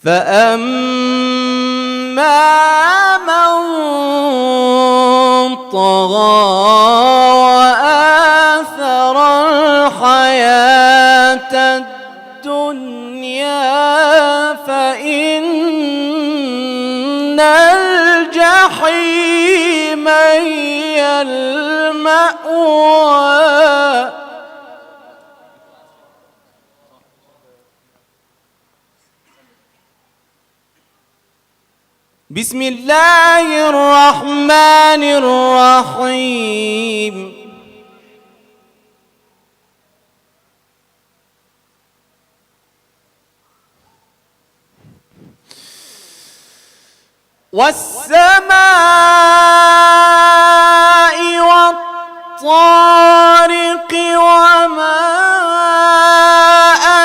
فأما من طغى وآثر الحياة الدنيا فإن الجحيم هي المأوى. بسم الله الرحمن الرحيم. والسماء والطارق وما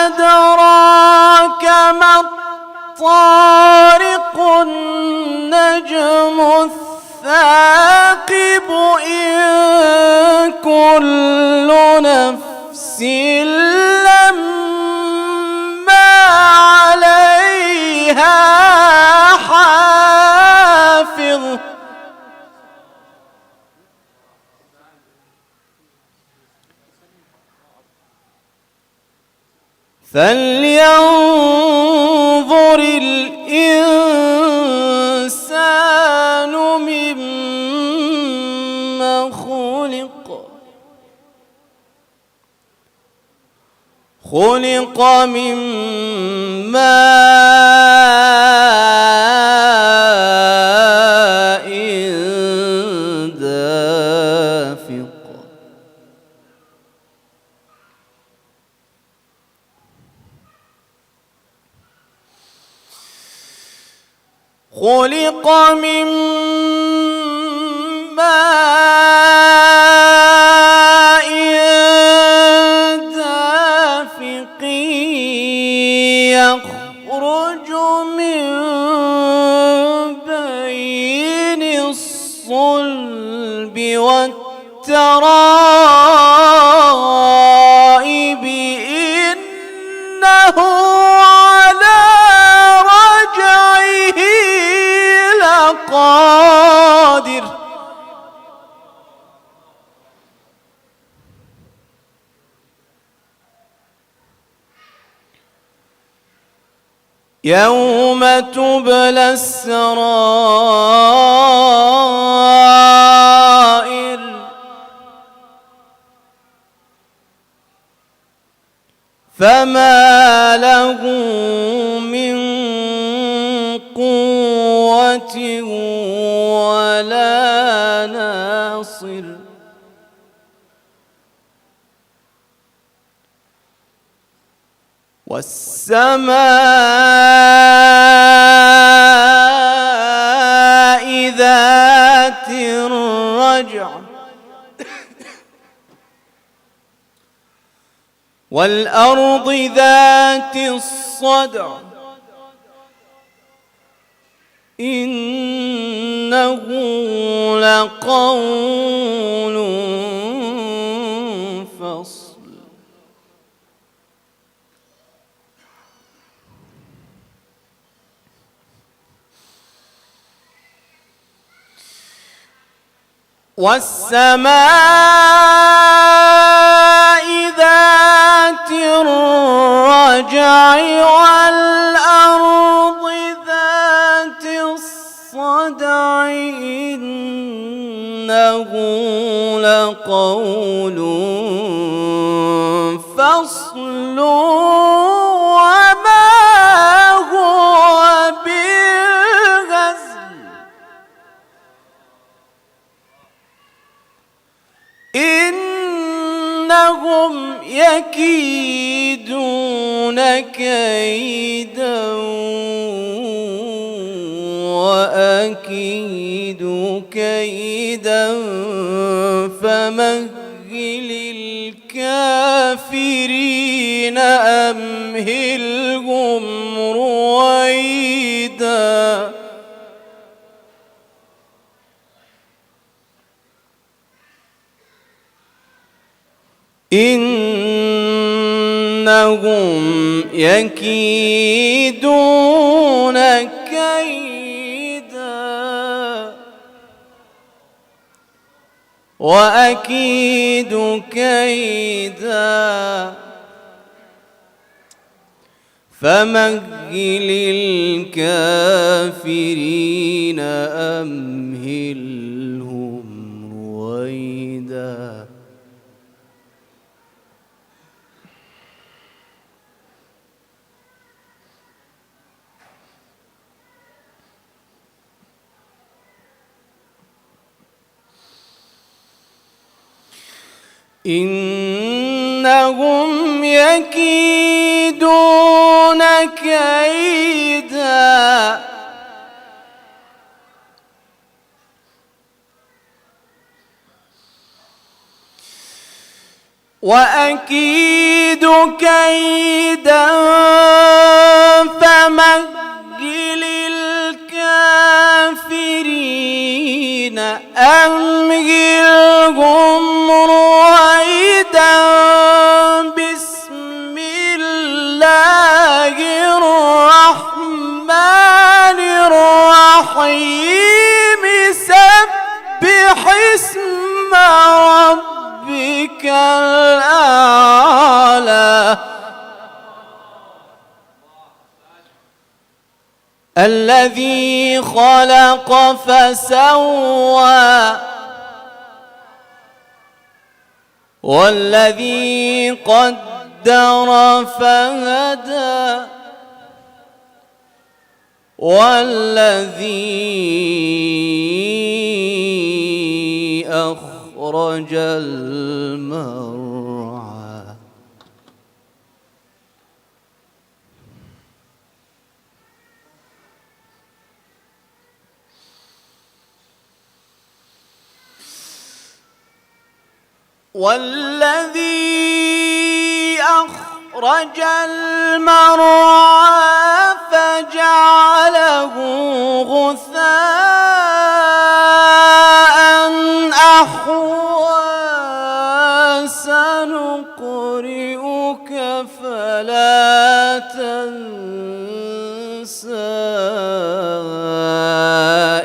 أدراك ما الطارق النجم الثاقب إن كل نفس لما عليها حافظ فلينظر الإنسان مما خلق. خلق من ماء دافق خلق من ماء دافق يخرج من بين الصلب والترائب إنه على رجعه لقادر. يوم تبلى السرائر فما له من قوة ولا ناصر. والسماء ذات الرجع والأرض ذات الصدع إنه لقول فصل. والسماء ذات الرجع والأرض ذات الصدع إنه لقول فصل وما هو بالهزل إنهم يكيدون كيدا وأكيد كيدا فمهل الكافرين أمهلهم رويدا. إنهم يكيدون كيدا وأكيد كيدا فمهل الكافرين أمهلهم رويدا. إنهم يكيدون كيدا وأكيد كيدا فمهل الكافرين أمهلهم رويدا. بسم الله الرحمن الرحيم سبح اسم ربك الأعلى الذي خلق فسوى والذي قدر فهدى والذي أخرج المرعى والذي أخرج المرعى فجعله غثاء أحوى سنقرئك فلا تنسى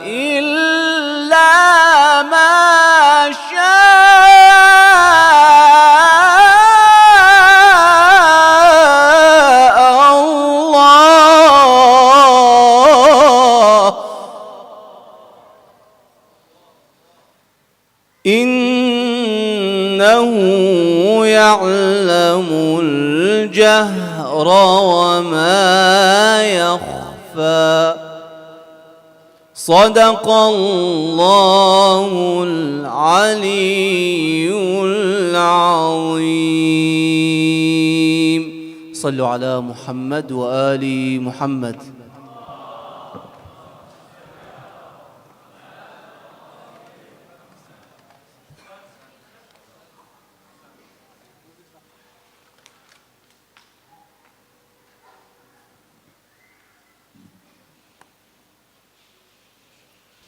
إلا ما شاء الله إنه يعلم الجهر وما يخفى. صدق الله العلي العظيم. صلوا على محمد وآل محمد.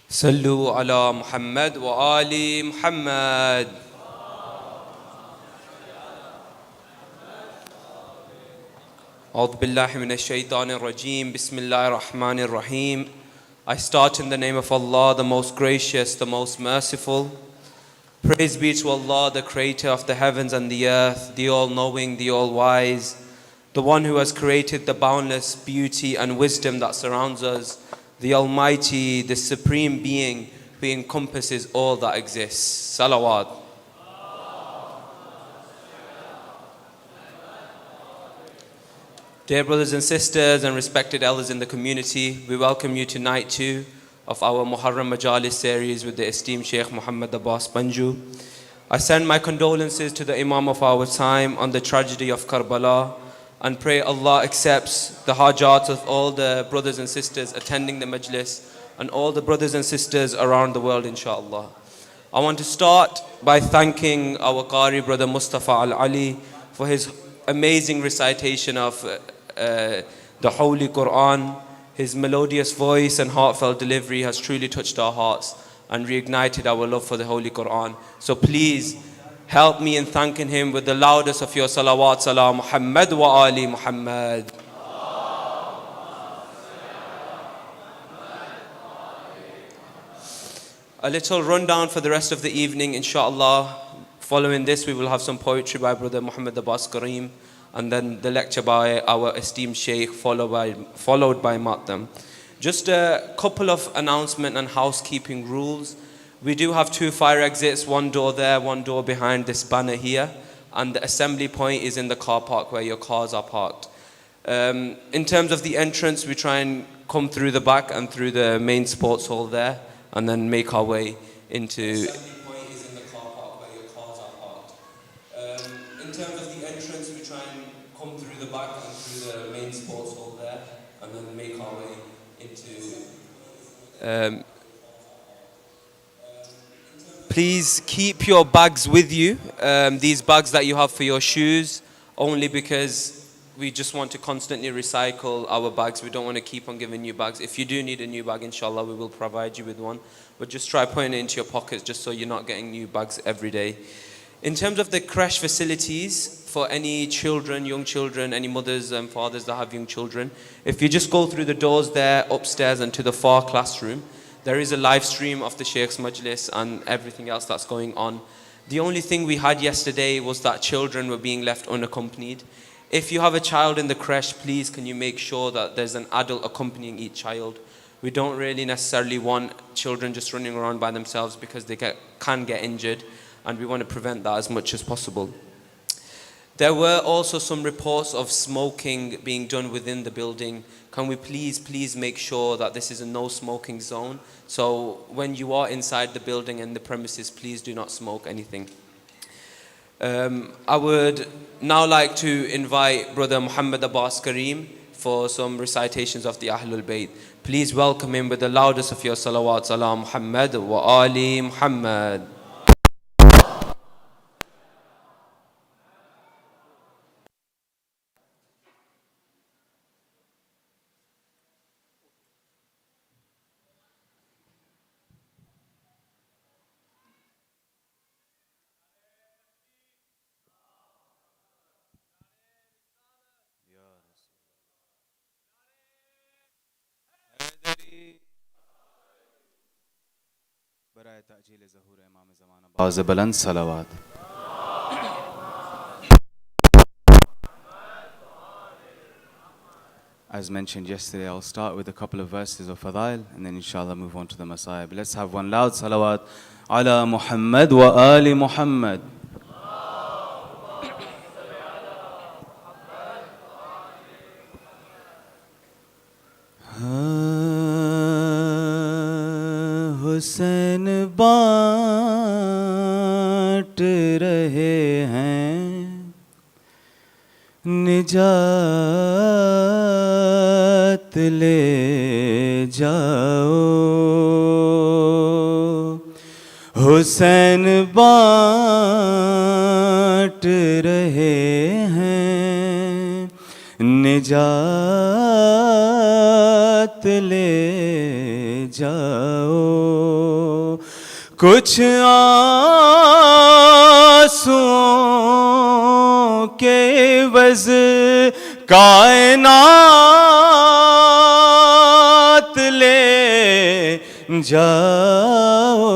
صلوا على محمد وآل محمد. أعوذ بالله من الشيطان الرجيم. بسم الله الرحمن الرحيم. I start in the name of Allah, the most gracious, the most merciful. Praise be to Allah, the creator of the heavens and the earth, the all-knowing, the all-wise, the one who has created the boundless beauty and wisdom that surrounds us, the Almighty, the Supreme Being who encompasses all that exists. Salawat. Dear brothers and sisters and respected elders in the community, we welcome you to night 2 of our Muharram Majalis series with the esteemed Sheikh Abbas Panju. I send my condolences to the Imam of our time on the tragedy of Karbala, and pray Allah accepts the hajat of all the brothers and sisters attending the majlis and all the brothers and sisters around the world, inshallah. I want to start by thanking our Qari brother Mustafa Al-Ali for his amazing recitation of the Holy Quran. His melodious voice and heartfelt delivery has truly touched our hearts and reignited our love for the Holy Quran. So please Help me in thanking him with the loudest of your salawat, salam Muhammad wa ali Muhammad. A little rundown for the rest of the evening, inshallah. Following this, we will have some poetry by Brother Muhammad Abbas Karim, and then the lecture by our esteemed Sheikh, followed by Matam. Just a couple of announcement and housekeeping rules. We do have 2 fire exits, one door there, one door behind this banner here, and the assembly point is in the car park where your cars are parked. In terms of the entrance, we try and come through the back and through the main sports hall there, and then make our way into... In terms of the entrance, we try and come through the back and through the main sports hall there, and then make our way into... Please keep your bags with you, these bags that you have for your shoes, only because we just want to constantly recycle our bags. We don't want to keep on giving you bags. If you do need a new bag, inshallah, we will provide you with one. But just try putting it into your pockets just so you're not getting new bags every day. In terms of the creche facilities, for any children, young children, any mothers and fathers that have young children, if you just go through the doors there, upstairs and to the far classroom, there is a live stream of the Sheikh's Majlis and everything else that's going on. The only thing we had yesterday was that children were being left unaccompanied. If you have a child in the creche, please can you make sure that there's an adult accompanying each child. We don't really necessarily want children just running around by themselves because they can get injured, and we want to prevent that as much as possible. There were also some reports of smoking being done within the building. Can we please make sure that this is a no smoking zone? So when you are inside the building and the premises, please do not smoke anything. I would now like to invite Brother Muhammad Abbas Karim for some recitations of the Ahlul Bayt. Please welcome him with the loudest of your salawat, salam Muhammad wa ali Muhammad. باز بلند صلوات. As mentioned yesterday, I'll start with a couple of verses of Fadail and then inshallah move on to the Masayib. Let's have one loud salawat ala Muhammad wa ali Muhammad. Hussain बांट रहे हैं निजात ले जाओ हुसैन बांट रहे हैं निजात ले जाओ कुछ आंसुओं के वज़ कायनात ले जाओ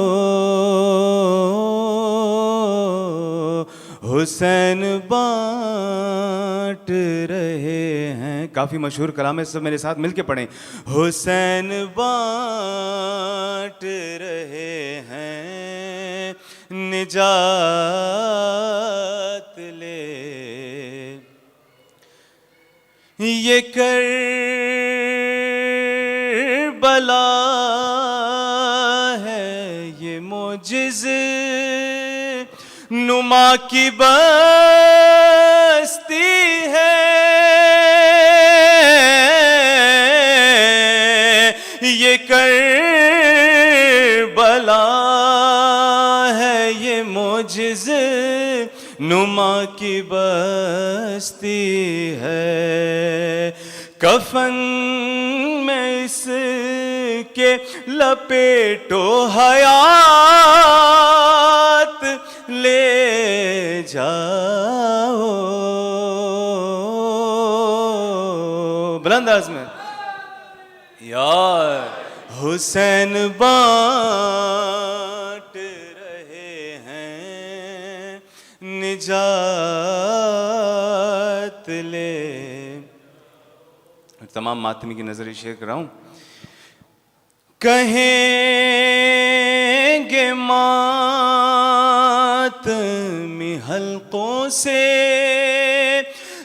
हुसैन बांट रहे हैं काफ़ी मशहूर कलाम है सब मेरे साथ मिलके पढ़ें हुसैन बांट रहे हैं निजात ले ये करबला है ये मोजिज़ नुमा की बस्ती है ये करबला है ये मोजिज़ नुमा की बस्ती है कफन में इसके लपेटो हयात لے جاؤ. بلند آواز میں یا حسین بانٹ رہے ہیں نجات لے. تمام ماتمی کی نظر شیئر کر رہا ہوں. کہیں گے ماتمی حلقوں سے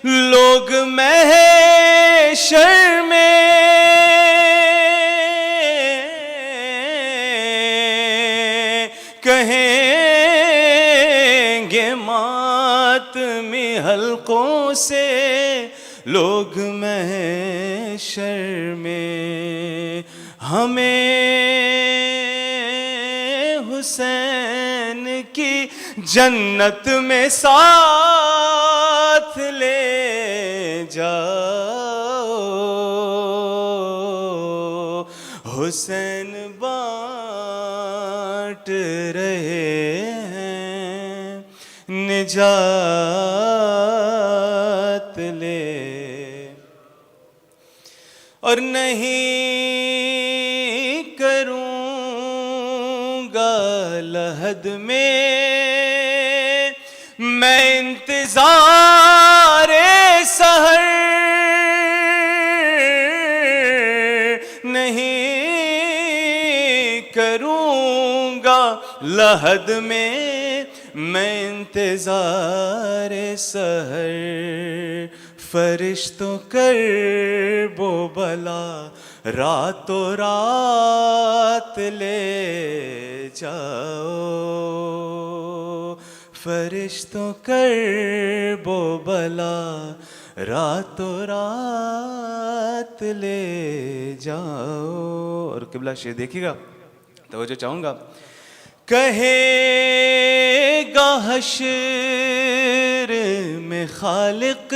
لوگ محشر میں, کہیں گے ماتمی حلقوں سے لوگ محشر میں, ہمیں حسین کی جنت میں ساتھ لے جاؤ. حسین بانٹ رہے ہیں نجات لے. اور نہیں کروں گا لحد میں میں انتظار سحر, نہیں کروں گا لحد میں میں انتظار سحر. فرشتوں کرب و بلا راتوں رات لے جاؤ. فرشتوں کرب و بلا راتوں رات لے جاؤ. اور قبلہ شیر دیکھیے گا, توجہ چاہوں گا. کہے گا حشر میں خالق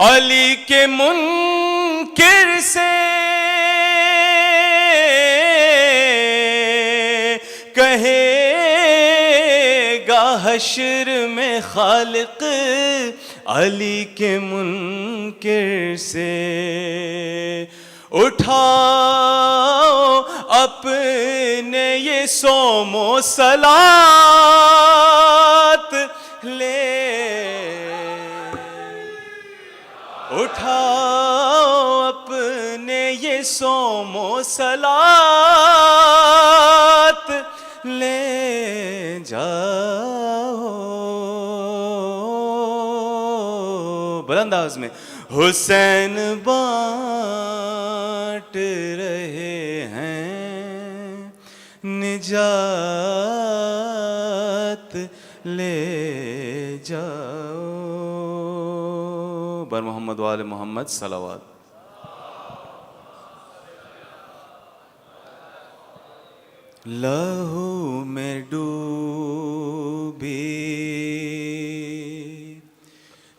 علی کے منکر سے, کہے گا حشر میں خالق علی کے منکر سے, اٹھاؤ اپنے یہ صوم و صلات لے, اٹھاؤ اپنے یہ صوم و صلات لے جاؤ. بلند آواز میں حسین بانٹ رہے ہیں نجات لے جاؤ. بر محمد و آل محمد صلوات. لہو میں ڈوبی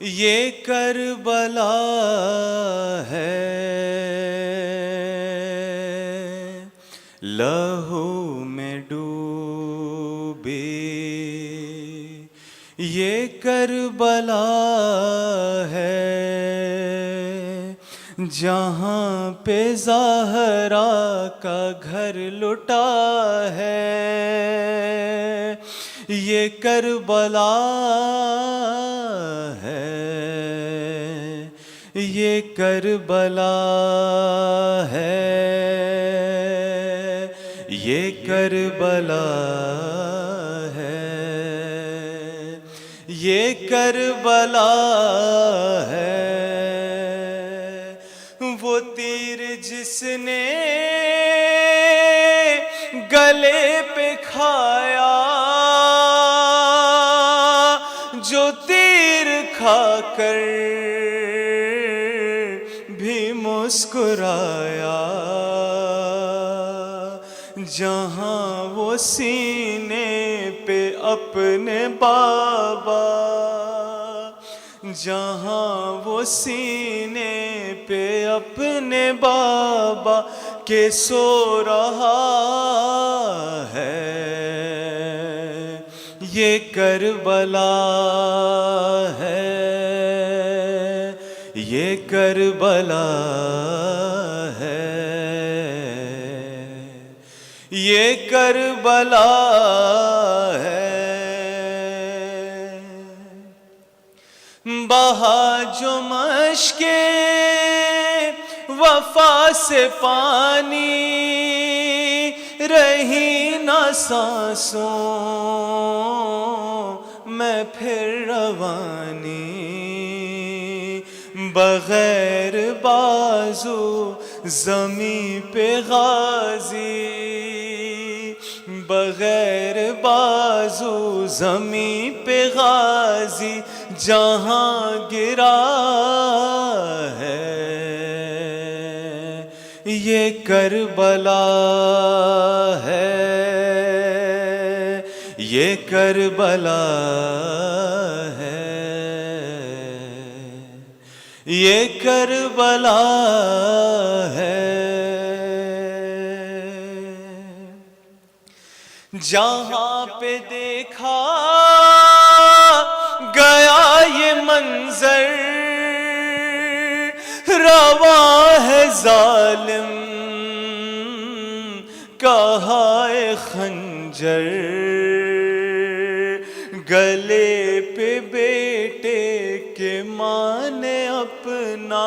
یہ کربلا ہے, لہو میں ڈوبی یہ کربلا ہے, جہاں پہ زہرا کا گھر لٹا ہے. یہ کربلا ہے, یہ کربلا ہے, یہ کربلا ہے, یہ کربلا ہے. وہ تیر جس نے گلے پہ کھایا, جو تیر کھا کر بھی مسکرایا, جہاں وہ سینے پہ اپنے بابا, جہاں وہ سینے پہ اپنے بابا کے سو رہا ہے, یہ کربلا ہے، یہ کربلا ہے، یہ کربلا ہے، بہا جو مشک وفا سے پانی، رہی نہ سانسوں میں پھر روانی، بغیر بازو زمیں پہ غازی، بغیر بازو زمیں پہ غازی جہاں گرا ہے، یہ کربلا ہے، یہ کربلا ہے، یہ کربلا ہے، جہاں پہ دیکھا گیا یہ منظر، روا ہے ظالم کا ہائے خنجر، گلے پہ بیٹے کے ماں نے اپنا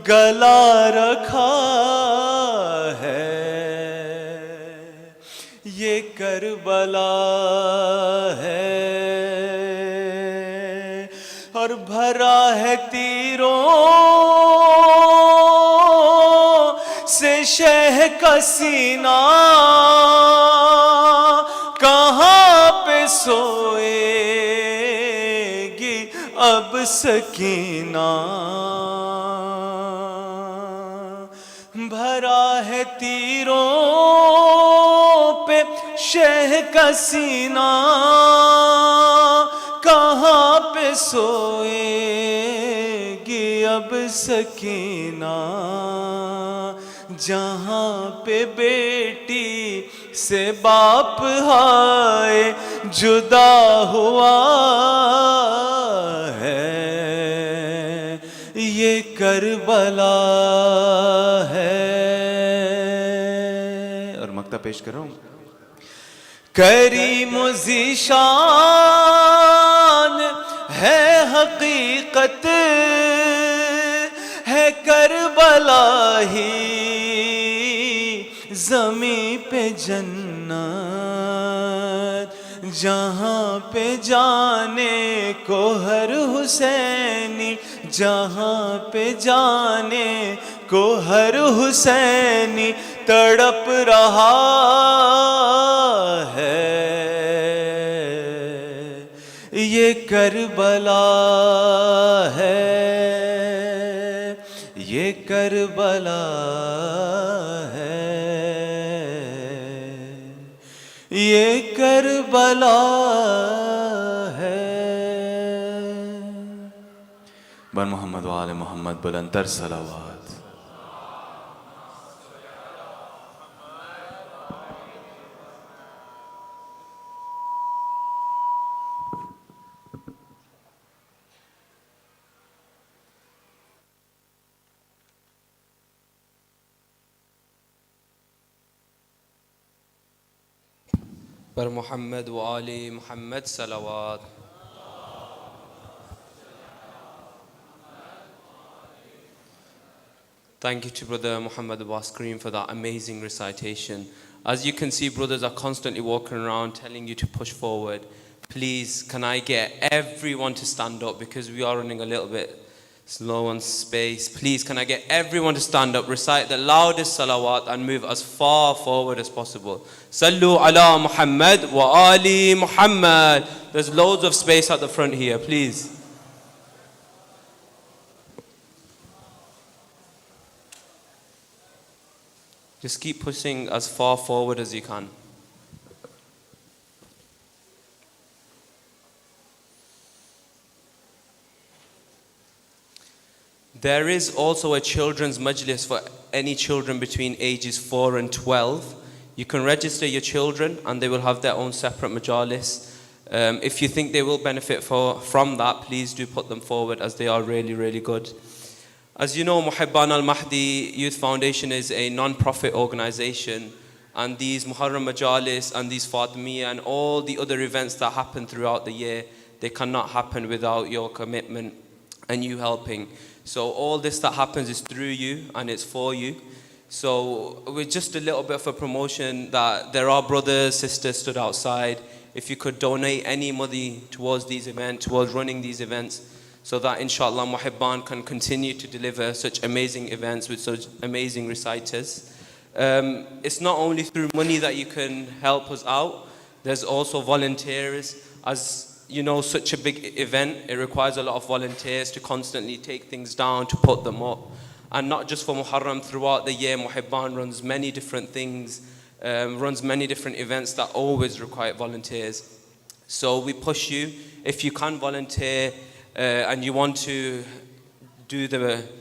گلا رکھا ہے، یہ کربلا ہے، اور بھرا ہے تیروں سے شہ کا سینہ، کہاں پہ سوئے گی اب سکینہ، بھرا ہے تیروں پہ شہ کا سینہ، کہاں پہ سوئے گی اب سکینہ، جہاں پہ بیٹی سے باپ ہائے جدا ہوا ہے، یہ کربلا ہے، اور مقطع پیش کر رہا ہوں، کریم و ذیشان ہے حقیقت، ہے کربلا ہی زمیں پہ جنت، جہاں پہ جانے کو ہر حسینی، جہاں پہ جانے کو ہر حسینی تڑپ رہا ہے، یہ کربلا ہے، یہ کربلا ہے، یہ کربلا ہے۔ بر محمد و آل محمد بلند تر صلوات۔ پر محمد و آل محمد صلوات۔ Thank you to Brother Muhammad Abbas Kareem for that amazing recitation. As you can see, brothers are constantly walking around telling you to push forward. Please, can I get everyone to stand up because we are running a little bit slow on space. Please, can I get everyone to stand up, recite the loudest salawat and move as far forward as possible. Sallu ala Muhammad wa ali Muhammad. There's loads of space at the front here, please. Just keep pushing as far forward as you can. There is also a children's majlis for any children between ages 4 and 12. You can register your children and they will have their own separate majalis. If you think they will benefit from that, please do put them forward, as they are really, really good. As you know, Mohebban al-Mahdi Youth Foundation is a non-profit organization, and these Muharram Majalis and these Fatimiyya and all the other events that happen throughout the year, they cannot happen without your commitment and you helping. So all this that happens is through you and it's for you. So with just a little bit of a promotion, that there are brothers, sisters stood outside. If you could donate any money towards these events, towards running these events, so that inshallah Mohebban can continue to deliver such amazing events with such amazing reciters. It's not only through money that you can help us out, there's also volunteers. As you know, such a big event, it requires a lot of volunteers to constantly take things down, to put them up. And not just for Muharram, throughout the year, Mohebban runs many different things, runs many different events that always require volunteers. So we push you, if you can volunteer, and you want to do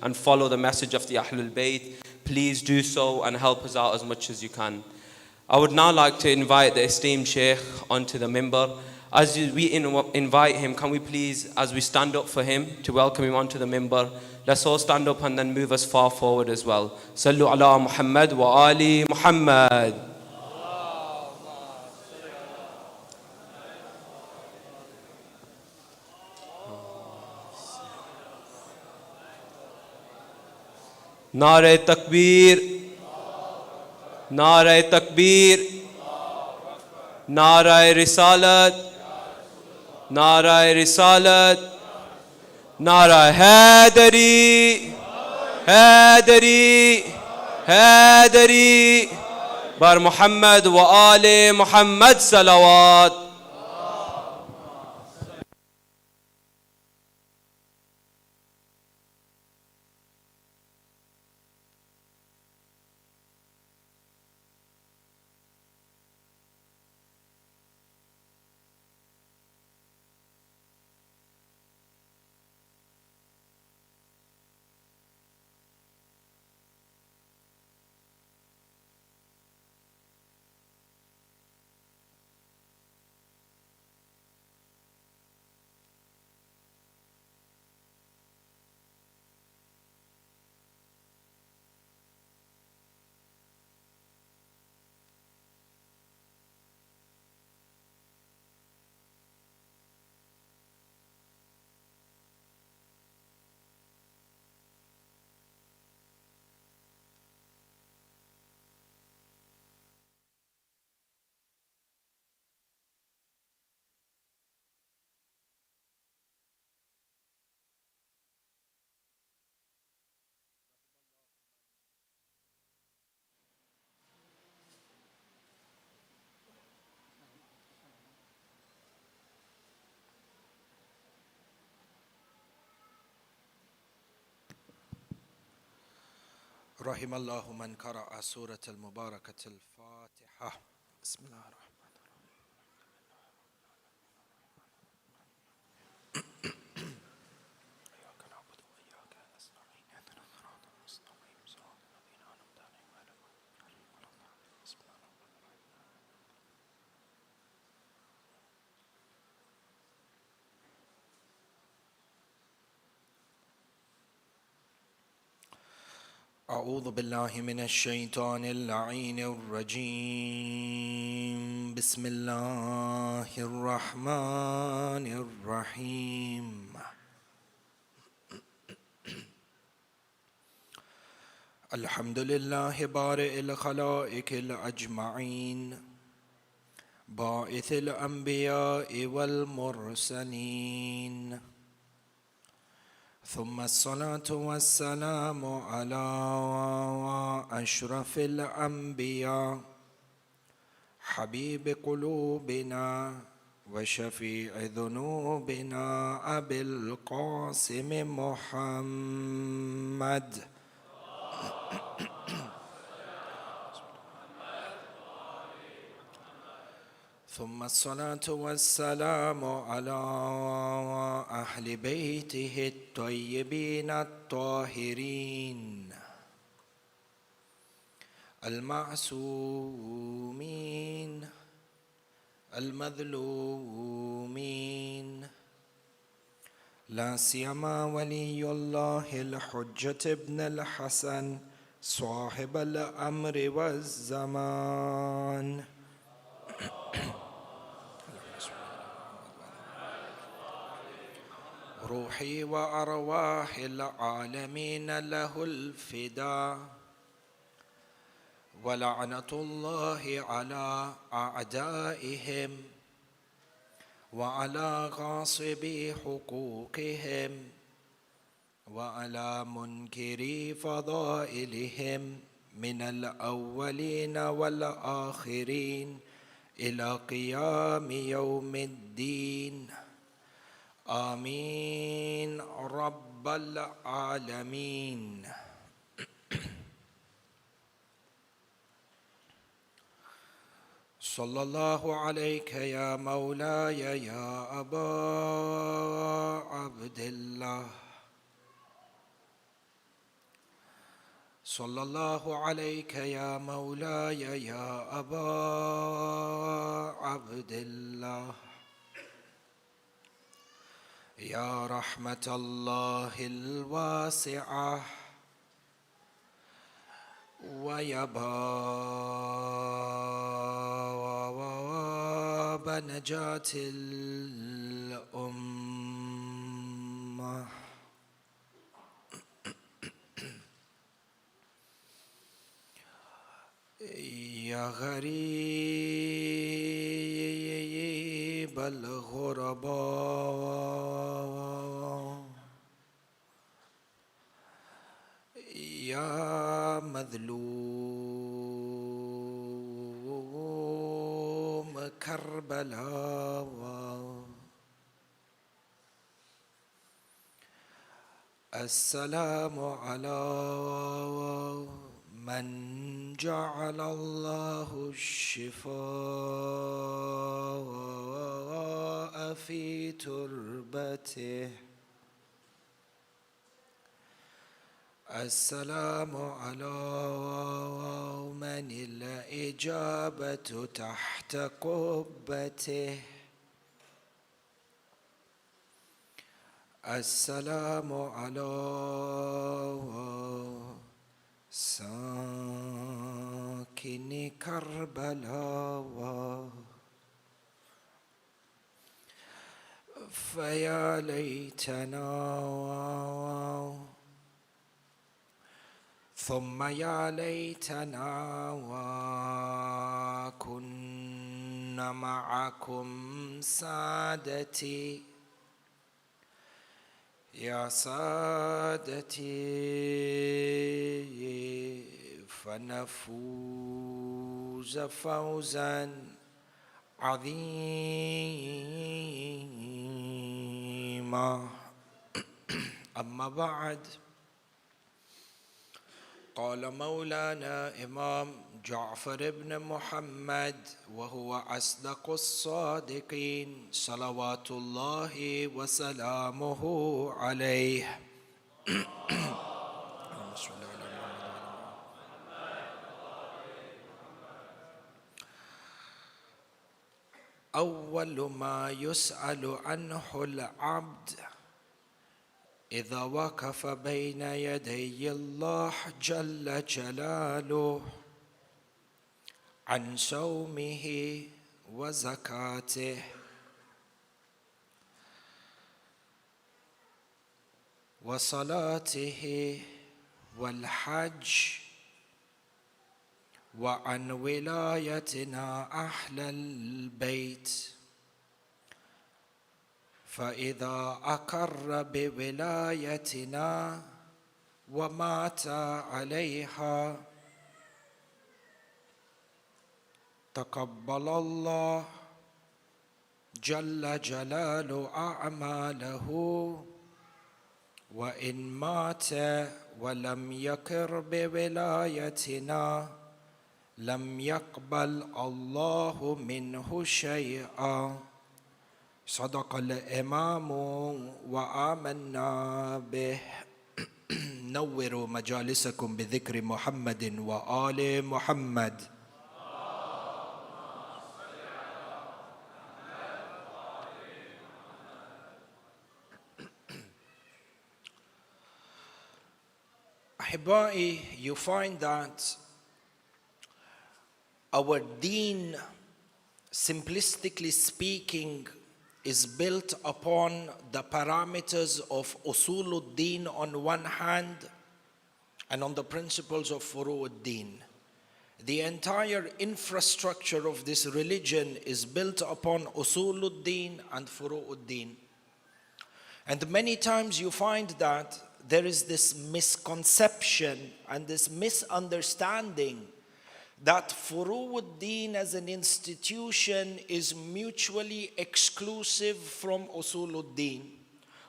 and follow the message of the Ahlul Bayt, please do so and help us out as much as you can. I would now like to invite the esteemed Sheikh onto the minbar. As we invite him, can we please, as we stand up for him, to welcome him onto the minbar, let's all stand up and then move us far forward as well. Sallu ala Muhammad wa ali Muhammad. Nare Takbir, Nare Takbir, Nare Risalat, Nare Risalat, Nare Haidari, Haidari, Haidari, Bar Muhammad wa Ali Muhammad salawat. رحم الله من قرأ سورة المباركة الفاتحة. بسم الله الرحمن الرحيم. إياك نعبد وإياك نستعين اهدنا الصراط المستقيم صراط الذين أنعمت عليهم غير المغضوب عليهم ولا الضالين. بسم الله الرحمن الرحيم. أعوذ بالله من الشيطان اللعين الرجيم. بسم الله الرحمن الرحيم. الحمد لله بارئ الخلائق الأجمعين، باعث الأنبياء والمرسلين، ثم الصلاة والسلام على أشرف الأنبياء، حبيب قلوبنا وشفيع ذنوبنا أبي القاسم محمد. ثم الصلاة والسلام على أهل بيته الطيبين الطاهرين المعصومين المظلومين، لا سيما ولي الله الحجة ابن الحسن صاحب الأمر والزمان. روحي وأرواح العالمين له الفداء، ولعنة الله على أعدائهم وعلى غاصبي حقوقهم وعلى منكري فضائلهم من الأولين والآخرين إلى قيام يوم الدين. آمين رب العالمين. صلى الله عليك يا مولاي يا أبا عبد الله، صلى الله عليك يا مولاي يا أبا عبد الله، يا رحمة الله الواسعة ويا باب نجاة الأمة. يا غريب الغرباء، يا مظلوم كربلاء، السلام على من جعل الله الشفاء في تربته، السلام على من الإجابة تحت قبته، السلام على ساكن كربلاء. فيا ليتنا ثم يا ليتنا وكنا معكم سادتي، يا سادتي، فنفوز فوزا عظيما. أما بعد، قال مولانا إمام جعفر بن محمد وهو أصدق الصادقين صلوات الله وسلامه عليه: أول ما يسأل عنه العبد إذا وقف بين يدي الله جل جلاله عن صومه وزكاته وصلاته والحج، وعن ولايتنا أهل البيت، فإذا أقر بولايتنا ومات عليها تقبل الله جل جلاله أعماله، وإن مات ولم يقر بولايتنا لم يقبل الله منه شيئا. صدق الإمام وآمنا به. نوروا مجالسكم بذكر محمد وآل محمد. Ahibai, you find that our deen, simplistically speaking, is built upon the parameters of usuluddin on one hand and on the principles of furu'uddin. The entire infrastructure of this religion is built upon usuluddin and furu'uddin. And many times you find that there is this misconception and this misunderstanding that furu'uddin as an institution is mutually exclusive from usuluddin,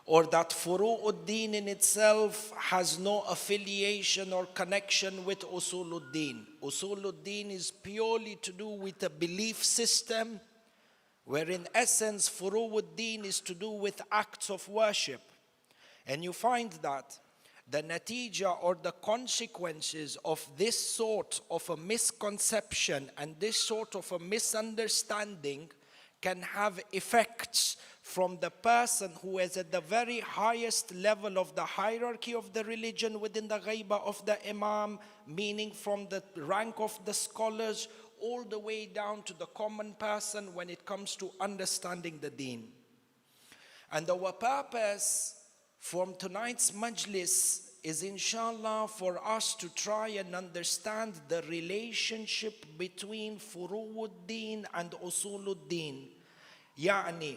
or that furu'uddin in itself has no affiliation or connection with usuluddin. Usuluddin is purely to do with a belief system, where in essence furu'uddin is to do with acts of worship. And you find that the natija or the consequences of this sort of a misconception and this sort of a misunderstanding can have effects from the person who is at the very highest level of the hierarchy of the religion within the ghaiba of the imam, meaning from the rank of the scholars all the way down to the common person when it comes to understanding the deen. And our purpose from tonight's majlis is inshallah for us to try and understand the relationship between furu'uddin and usuluddin. Yani,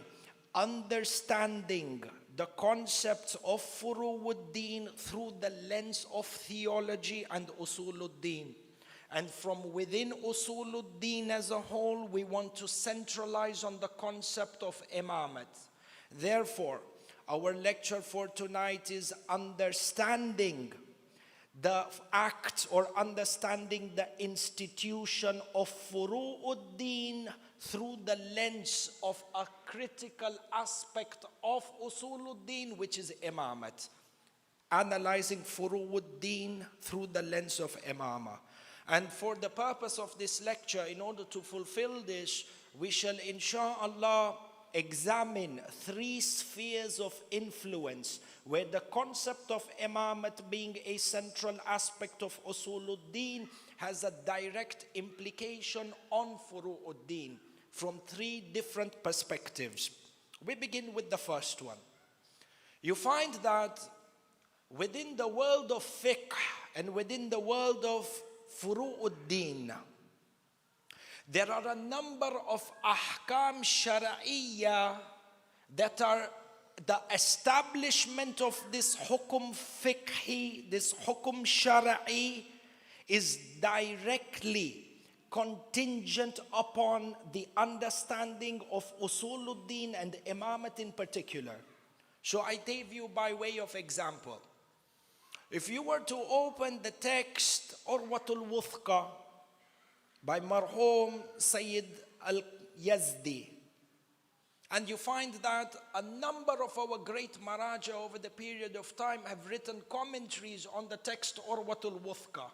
understanding the concepts of furu'uddin through the lens of theology and usuluddin. And from within usuluddin as a whole, we want to centralize on the concept of imamat. Therefore, our lecture for tonight is understanding the act or understanding the institution of furu'uddin through the lens of a critical aspect of usuluddin, which is imamat. Analyzing furu'uddin through the lens of imama. And for the purpose of this lecture, in order to fulfill this, we shall insha'Allah examine 3 spheres of influence where the concept of imamat being a central aspect of usuluddin has a direct implication on furu'uddin from 3 different perspectives. We begin with the first one. You find that within the world of fiqh and within the world of furu'uddin, there are a number of ahkam shar'iyya that are the establishment of this hukum fiqhi, this hukum shar'i, is directly contingent upon the understanding of usuluddin and imamat in particular. So I gave you by way of example. If you were to open the text Urwatul Wuthqa by Marhum Sayyid al-Yazdi, and you find that a number of our great maraja over the period of time have written commentaries on the text Urwatul Wuthqa.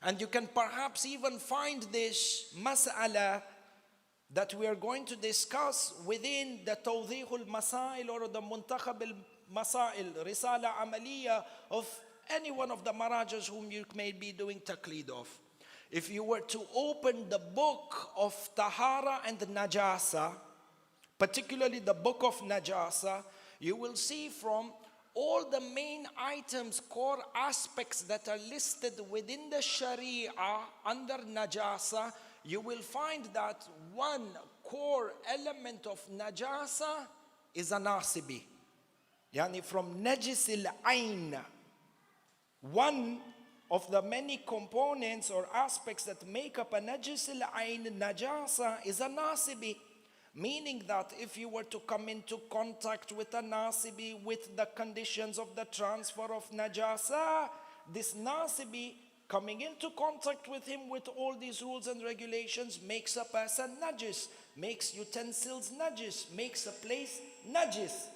And you can perhaps even find this mas'ala that we are going to discuss within the Tawdihul Masail or the Muntakhab al-Masail, Risala Amaliya of any one of the marajas whom you may be doing taqleed of. If you were to open the book of Tahara and Najasa, particularly the book of Najasa, you will see from all the main items, core aspects that are listed within the Sharia under Najasa, you will find that one core element of Najasa is a nasibi. Yani from Najis al-Ain. One of the many components or aspects that make up a Najis al-Ain, Najasa, is a nasibi. Meaning that if you were to come into contact with a nasibi with the conditions of the transfer of najasa, this nasibi coming into contact with him with all these rules and regulations makes a person najis, makes utensils najis, makes a place najis.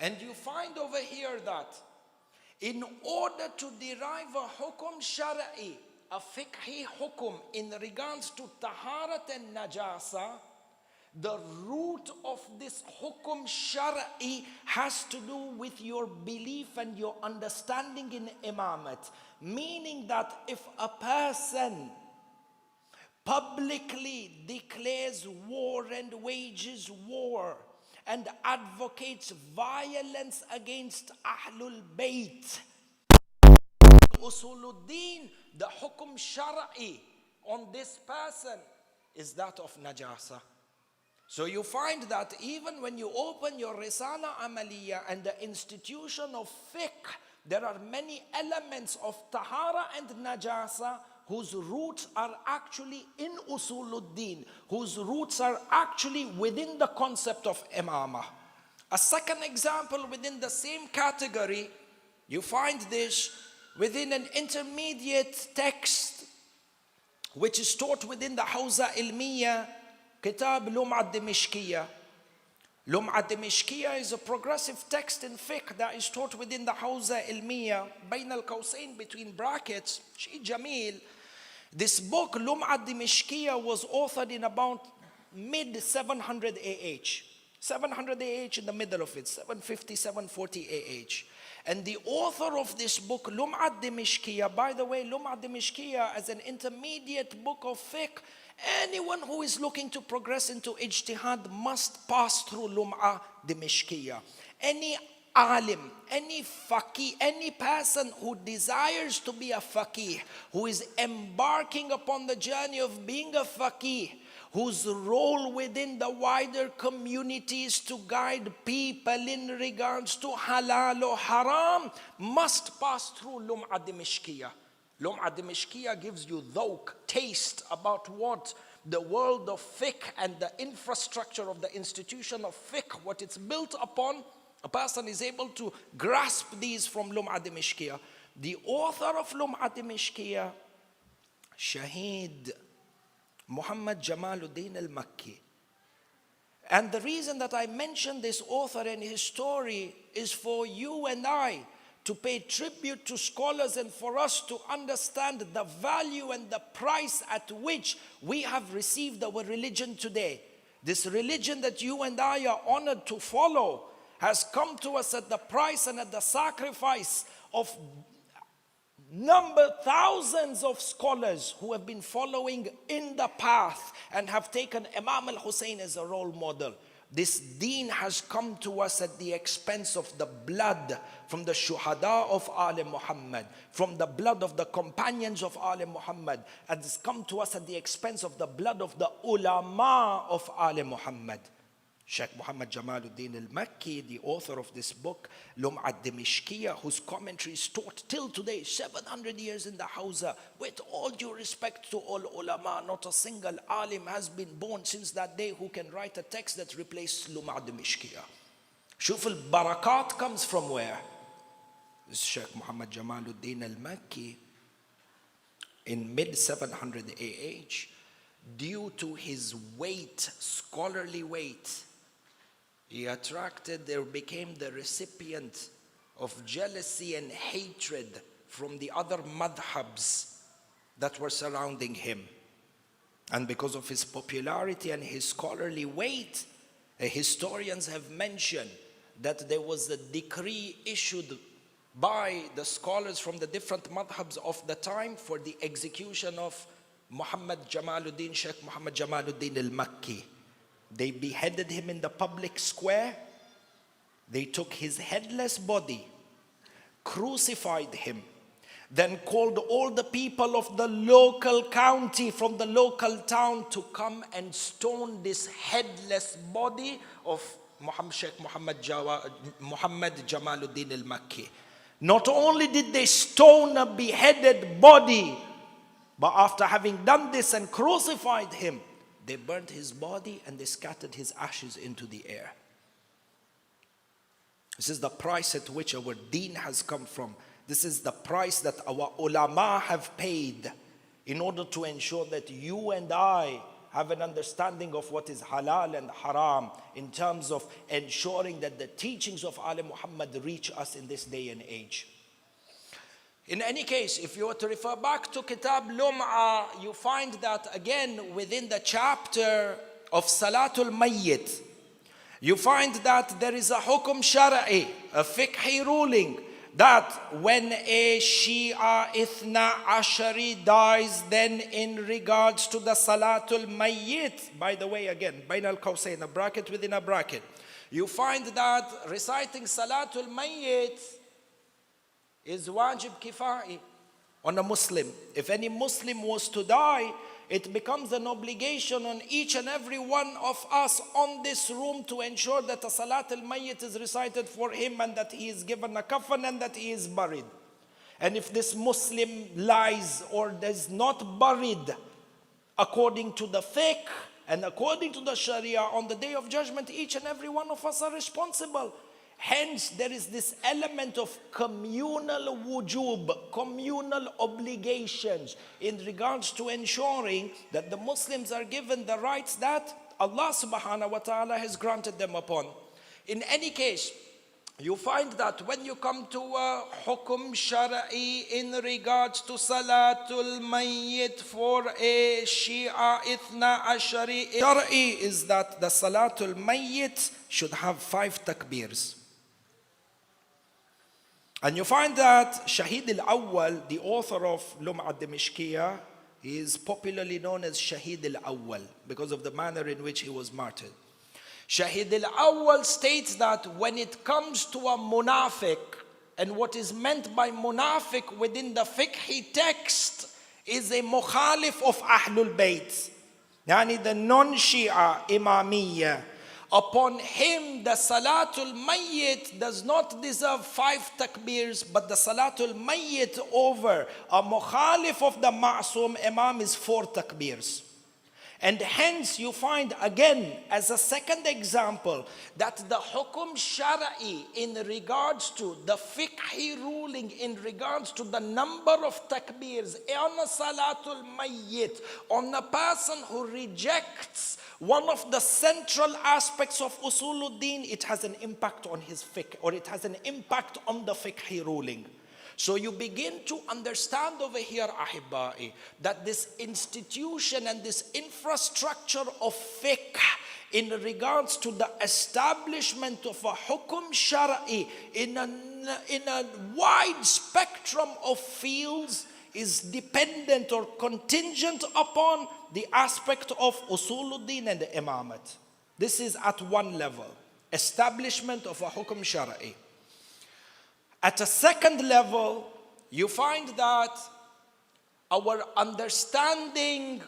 And you find over here that in order to derive a hukum shara'i, a fiqhi hukum in regards to taharat and najasa, The root of this hukum shar'i has to do with your belief and your understanding in imamat. Meaning that if a person publicly declares war and wages war and advocates violence against Ahlul Bayt, Usuluddin, the hukum shar'i on this person is that of najasa. So you find that even when you open your Risala Amaliya and the institution of fiqh, there are many elements of tahara and najasa whose roots are actually in Usuluddin, whose roots are actually within the concept of imamah. A second example within the same category, you find this within an intermediate text which is taught within the Hawza Ilmiya, Kitab Lum'a Dimishkiya. Lum'a Dimishkiya is a progressive text in fiqh that is taught within the Hawza Ilmiya, Bain al-Qawsain, between brackets, Sheikh Jamil. This book, Lum'a Dimishkiya, was authored in about mid-700 AH. 700 AH in the middle of it, 750, 740 AH. And the author of this book, Lum'a Dimishkiya, by the way, Lum'a Dimishkiya as an intermediate book of fiqh, anyone who is looking to progress into ijtihad must pass through Lum'a Dimishkiya. Any alim, any faqih, any person who desires to be a faqih, who is embarking upon the journey of being a faqih, whose role within the wider community is to guide people in regards to halal or haram, must pass through Lum'a Dimishkiya. Lum'a Dimishkiya gives you dhawq, taste about what the world of fiqh and the infrastructure of the institution of fiqh, what it's built upon. A person is able to grasp these from Lum'a Dimishkiya. The author of Lum'a Dimishkiya, Shaheed Muhammad Jamaluddin al-Makki. And the reason that I mention this author and his story is for you and I to pay tribute to scholars and for us to understand the value and the price at which we have received our religion today. This religion that you and I are honored to follow has come to us at the price and at the sacrifice of thousands of scholars who have been following in the path and have taken Imam al-Hussein as a role model. This deen has come to us at the expense of the blood from the shuhada of Al Muhammad, from the blood of the companions of Al Muhammad, and it's come to us at the expense of the blood of the ulama of Al Muhammad. Sheikh Muhammad Jamaluddin al-Makki, the author of this book, Lum'a Dimishkiya, whose commentary is taught till today, 700 years in the Hawza. With all due respect to all ulama, not a single alim has been born since that day who can write a text that replaced Lum'a Dimishkiya. Shuf al-Barakat comes from where? This is Sheikh Muhammad Jamaluddin al-Makki in mid-700 AH, due to his weight, scholarly weight, he attracted or became the recipient of jealousy and hatred from the other madhabs that were surrounding him. And because of his popularity and his scholarly weight, historians have mentioned that there was a decree issued by the scholars from the different madhabs of the time for the execution of Muhammad Jamaluddin, Sheikh Muhammad Jamaluddin al-Makki. They beheaded him in the public square. They took his headless body, crucified him, then called all the people of the local county from the local town to come and stone this headless body of Sheikh Muhammad Jamaluddin al-Makki. Not only did they stone a beheaded body, but after having done this and crucified him, they burnt his body and they scattered his ashes into the air. This is the price at which our deen has come from. This is the price that our ulama have paid in order to ensure that you and I have an understanding of what is halal and haram, in terms of ensuring that the teachings of Al Muhammad reach us in this day and age. In any case, if you were to refer back to Kitab Lum'a, you find that again within the chapter of Salatul Mayyit, you find that there is a hukum shara'i, a fiqhi ruling, that when a Shia Ithna Ashari dies, then in regards to the Salatul Mayyit, by the way, again, Bain al-Qawsayn, a bracket within a bracket, you find that reciting Salatul Mayyit is wajib kifai on a Muslim. If any Muslim was to die, it becomes an obligation on each and every one of us on this room to ensure that a Salat al-Mayyit is recited for him and that he is given a kafan and that he is buried. And if this Muslim lies or is not buried according to the fiqh and according to the Sharia, on the Day of Judgment, each and every one of us are responsible. Hence, there is this element of communal wujub, communal obligations in regards to ensuring that the Muslims are given the rights that Allah subhanahu wa ta'ala has granted them upon. In any case, you find that when you come to a hukum shara'i in regards to Salatul Mayyit for a Shia Ithna Ashari, shara'i is that the Salatul Mayyit should have 5 takbirs. And you find that Shahid al-Awwal, the author of Lum'at Dimishkiyah, he is popularly known as Shahid al-Awwal because of the manner in which he was martyred. Shahid al-Awwal states that when it comes to a munafiq, and what is meant by munafiq within the fiqhi text is a mukhalif of Ahlul Bayt, yani the non-Shia Imamiyya. Upon him, the Salatul Mayyit does not deserve 5 takbirs, but the Salatul Mayyit over a mukhalif of the Ma'soom Imam is 4 takbirs. And hence you find again, as a second example, that the hukum shara'i in regards to the fiqhi ruling, in regards to the number of takbirs on a Salatul Mayyit, on a person who rejects one of the central aspects of Usuluddin, it has an impact on his fiqh, or it has an impact on the fiqhi ruling. So you begin to understand over here, Ahibba'i, that this institution and this infrastructure of fiqh in regards to the establishment of a hukum shara'i in a wide spectrum of fields is dependent or contingent upon the aspect of Usuluddin and Imamat. This is at one level, establishment of a hukum shara'i. At a second level, you find that our understanding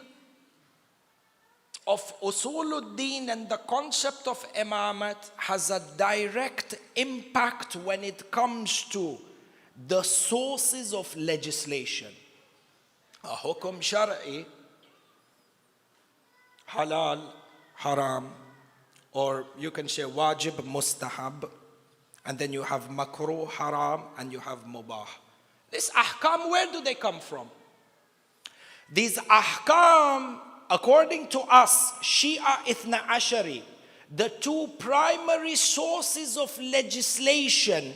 of Usuluddin and the concept of Imamat has a direct impact when it comes to the sources of legislation. A hukum shara'i, halal, haram, or you can say wajib, mustahab, and then you have makruh, haram, and you have mubah. These ahkam, where do they come from? These ahkam, according to us, Shia Ithna Ashari, the 2 primary sources of legislation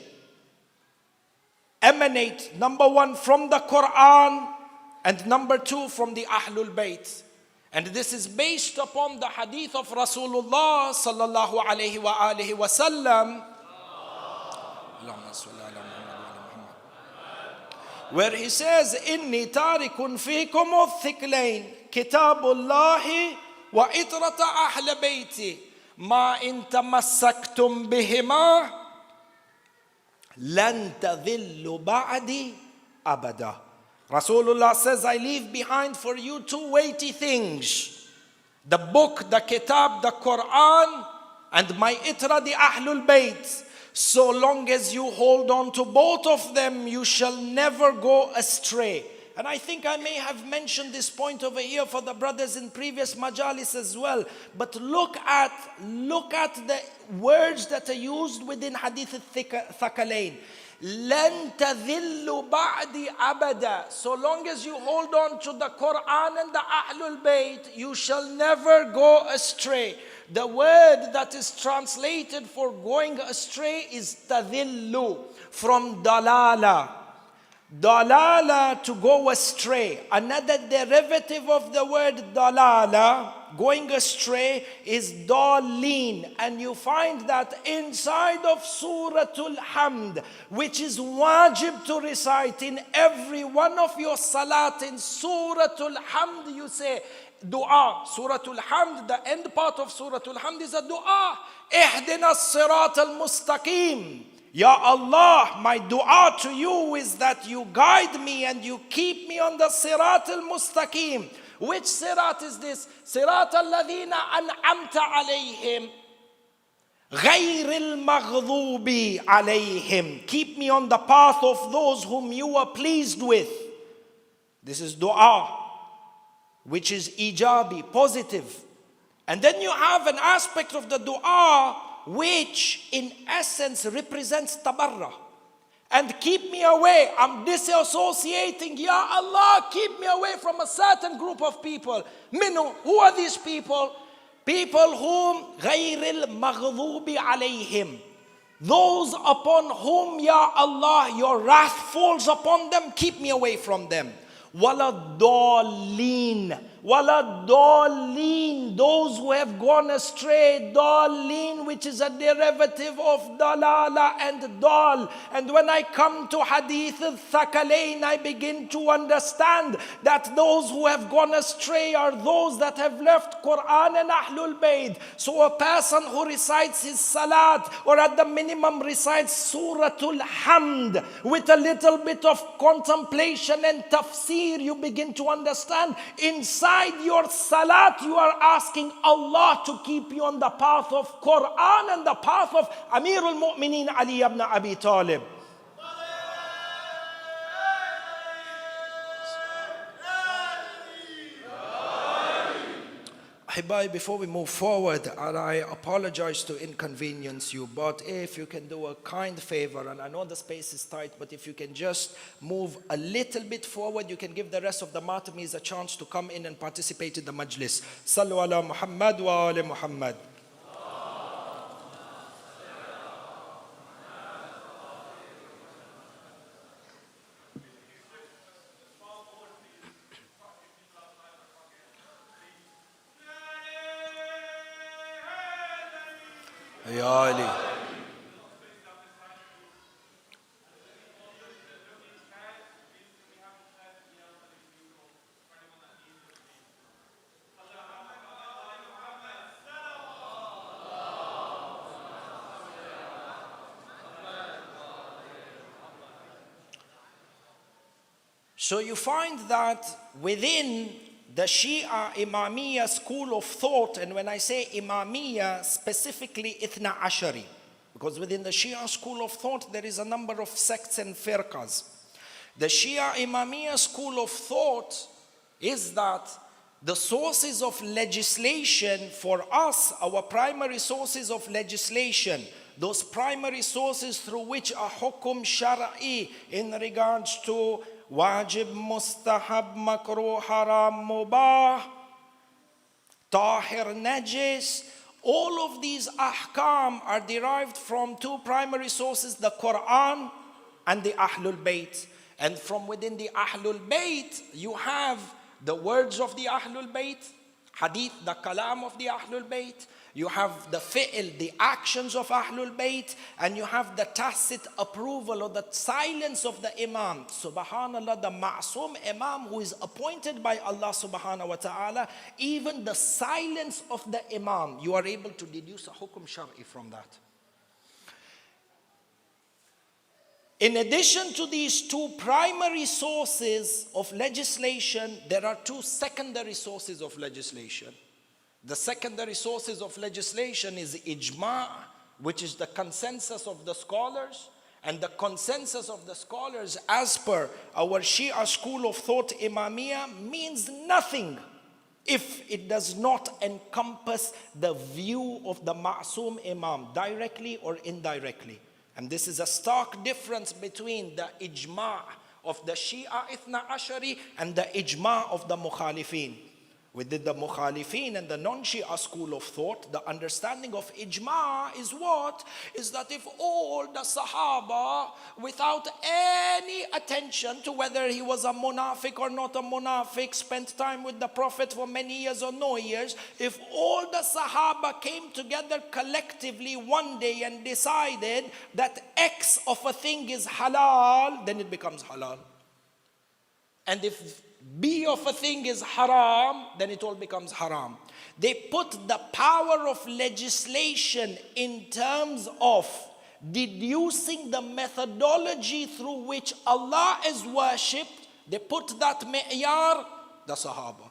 emanate, number 1, from the Quran, and number 2, from the Ahlul Bayt. And this is based upon the hadith of Rasulullah sallallahu alayhi wa alihi wa sallam, where he says, Inni tarikun fikum thiqlain, kitabullahi wa itrata ahl bayti, ma in tamassaktum bihima lan tadhillu ba'di abada. Rasulullah says, I leave behind for you 2 weighty things: the book, the kitab, the Quran, and my itra, the Ahlul Bayt. So long as you hold on to both of them, you shall never go astray. And I think I may have mentioned this point over here for the brothers in previous majalis as well. But look at the words that are used within Hadith al-Thaqalain. لَن تَذِلُّ بَعْدِ أَبَدًا. So long as you hold on to the Quran and the Ahlul Bayt, you shall never go astray. The word that is translated for going astray is tadhillu, from dalala. Dalala, to go astray. Another derivative of the word dalala, going astray, is dalin. And you find that inside of Suratul Hamd, which is wajib to recite in every one of your salat. In Suratul Hamd you say dua. Suratul Hamd, the end part of Suratul Hamd is a dua. Ihdina as-sirat al-mustaqim. Ya Allah, my dua to you is that you guide me and you keep me on the sirat al-mustaqim. Which sirat is this? Sirat alladhina an'amta alayhim, ghayr al-maghdubi alayhim. Keep me on the path of those whom you are pleased with. This is dua, which is ijabi, positive. And then you have an aspect of the dua which in essence represents tabarra. And keep me away. I'm disassociating. Ya Allah, keep me away from a certain group of people. Minu, who are these people? People whom غَيْرِ الْمَغْضُوبِ عَلَيْهِمْ. Those upon whom, Ya Allah, your wrath falls upon them, keep me away from them. وَلَا الضَّالِّينَ. Wala dalleen, those who have gone astray. Dalleen, which is a derivative of dalala and dal. And when I come to hadith al-thakalain, I begin to understand that those who have gone astray are those that have left Quran and Ahlul Bayt. So a person who recites his salat, or at the minimum recites Suratul Hamd with a little bit of contemplation and tafsir, you begin to understand inside your salat, you are asking Allah to keep you on the path of Quran and the path of Amirul Mu'mineen Ali ibn Abi Talib. Hibai, before we move forward, and I apologize to inconvenience you, but if you can do a kind favor, and I know the space is tight, but if you can just move a little bit forward, you can give the rest of the Matamis a chance to come in and participate in the majlis. Sallu ala Muhammad wa ali Muhammad. Ya Ali. So you find that within the Shia Imamiyya school of thought, and when I say Imamiyya, specifically Ithna Ashari, because within the Shia school of thought there is a number of sects and firqas. The Shia Imamiyya school of thought is that the sources of legislation for us, our primary sources of legislation, those primary sources through which a hukum shar'i in regards to wajib, mustahab, makruh, haram, mubah, tahir, najis, all of these ahkam are derived from two primary sources, the Quran and the Ahlul Bayt. And from within the Ahlul Bayt, you have the words of the Ahlul Bayt, hadith, the kalam of the Ahlul Bayt. You have the fi'l, the actions of Ahlul Bayt, and you have the tacit approval or the silence of the Imam. Subhanallah, the Ma'soom Imam who is appointed by Allah subhanahu wa ta'ala, even the silence of the Imam, you are able to deduce a hukum shar'i from that. In addition to these two primary sources of legislation, there are two secondary sources of legislation. The secondary sources of legislation is ijma', which is the consensus of the scholars. And the consensus of the scholars, as per our Shia school of thought Imamiyya, means nothing if it does not encompass the view of the Ma'soom Imam, directly or indirectly. And this is a stark difference between the ijma' of the Shia Ithna Ashari and the ijma' of the Mukhalifin. Within the Mukhalifin and the non-Shia school of thought, the understanding of ijma is what? Is that if all the Sahaba, without any attention to whether he was a munafiq or not a munafiq, spent time with the Prophet for many years or no years, if all the Sahaba came together collectively one day and decided that X of a thing is halal, then it becomes halal. And if B of a thing is haram, then it all becomes haram. They put the power of legislation in terms of deducing the methodology through which Allah is worshipped. They put that mi'yar, the Sahaba.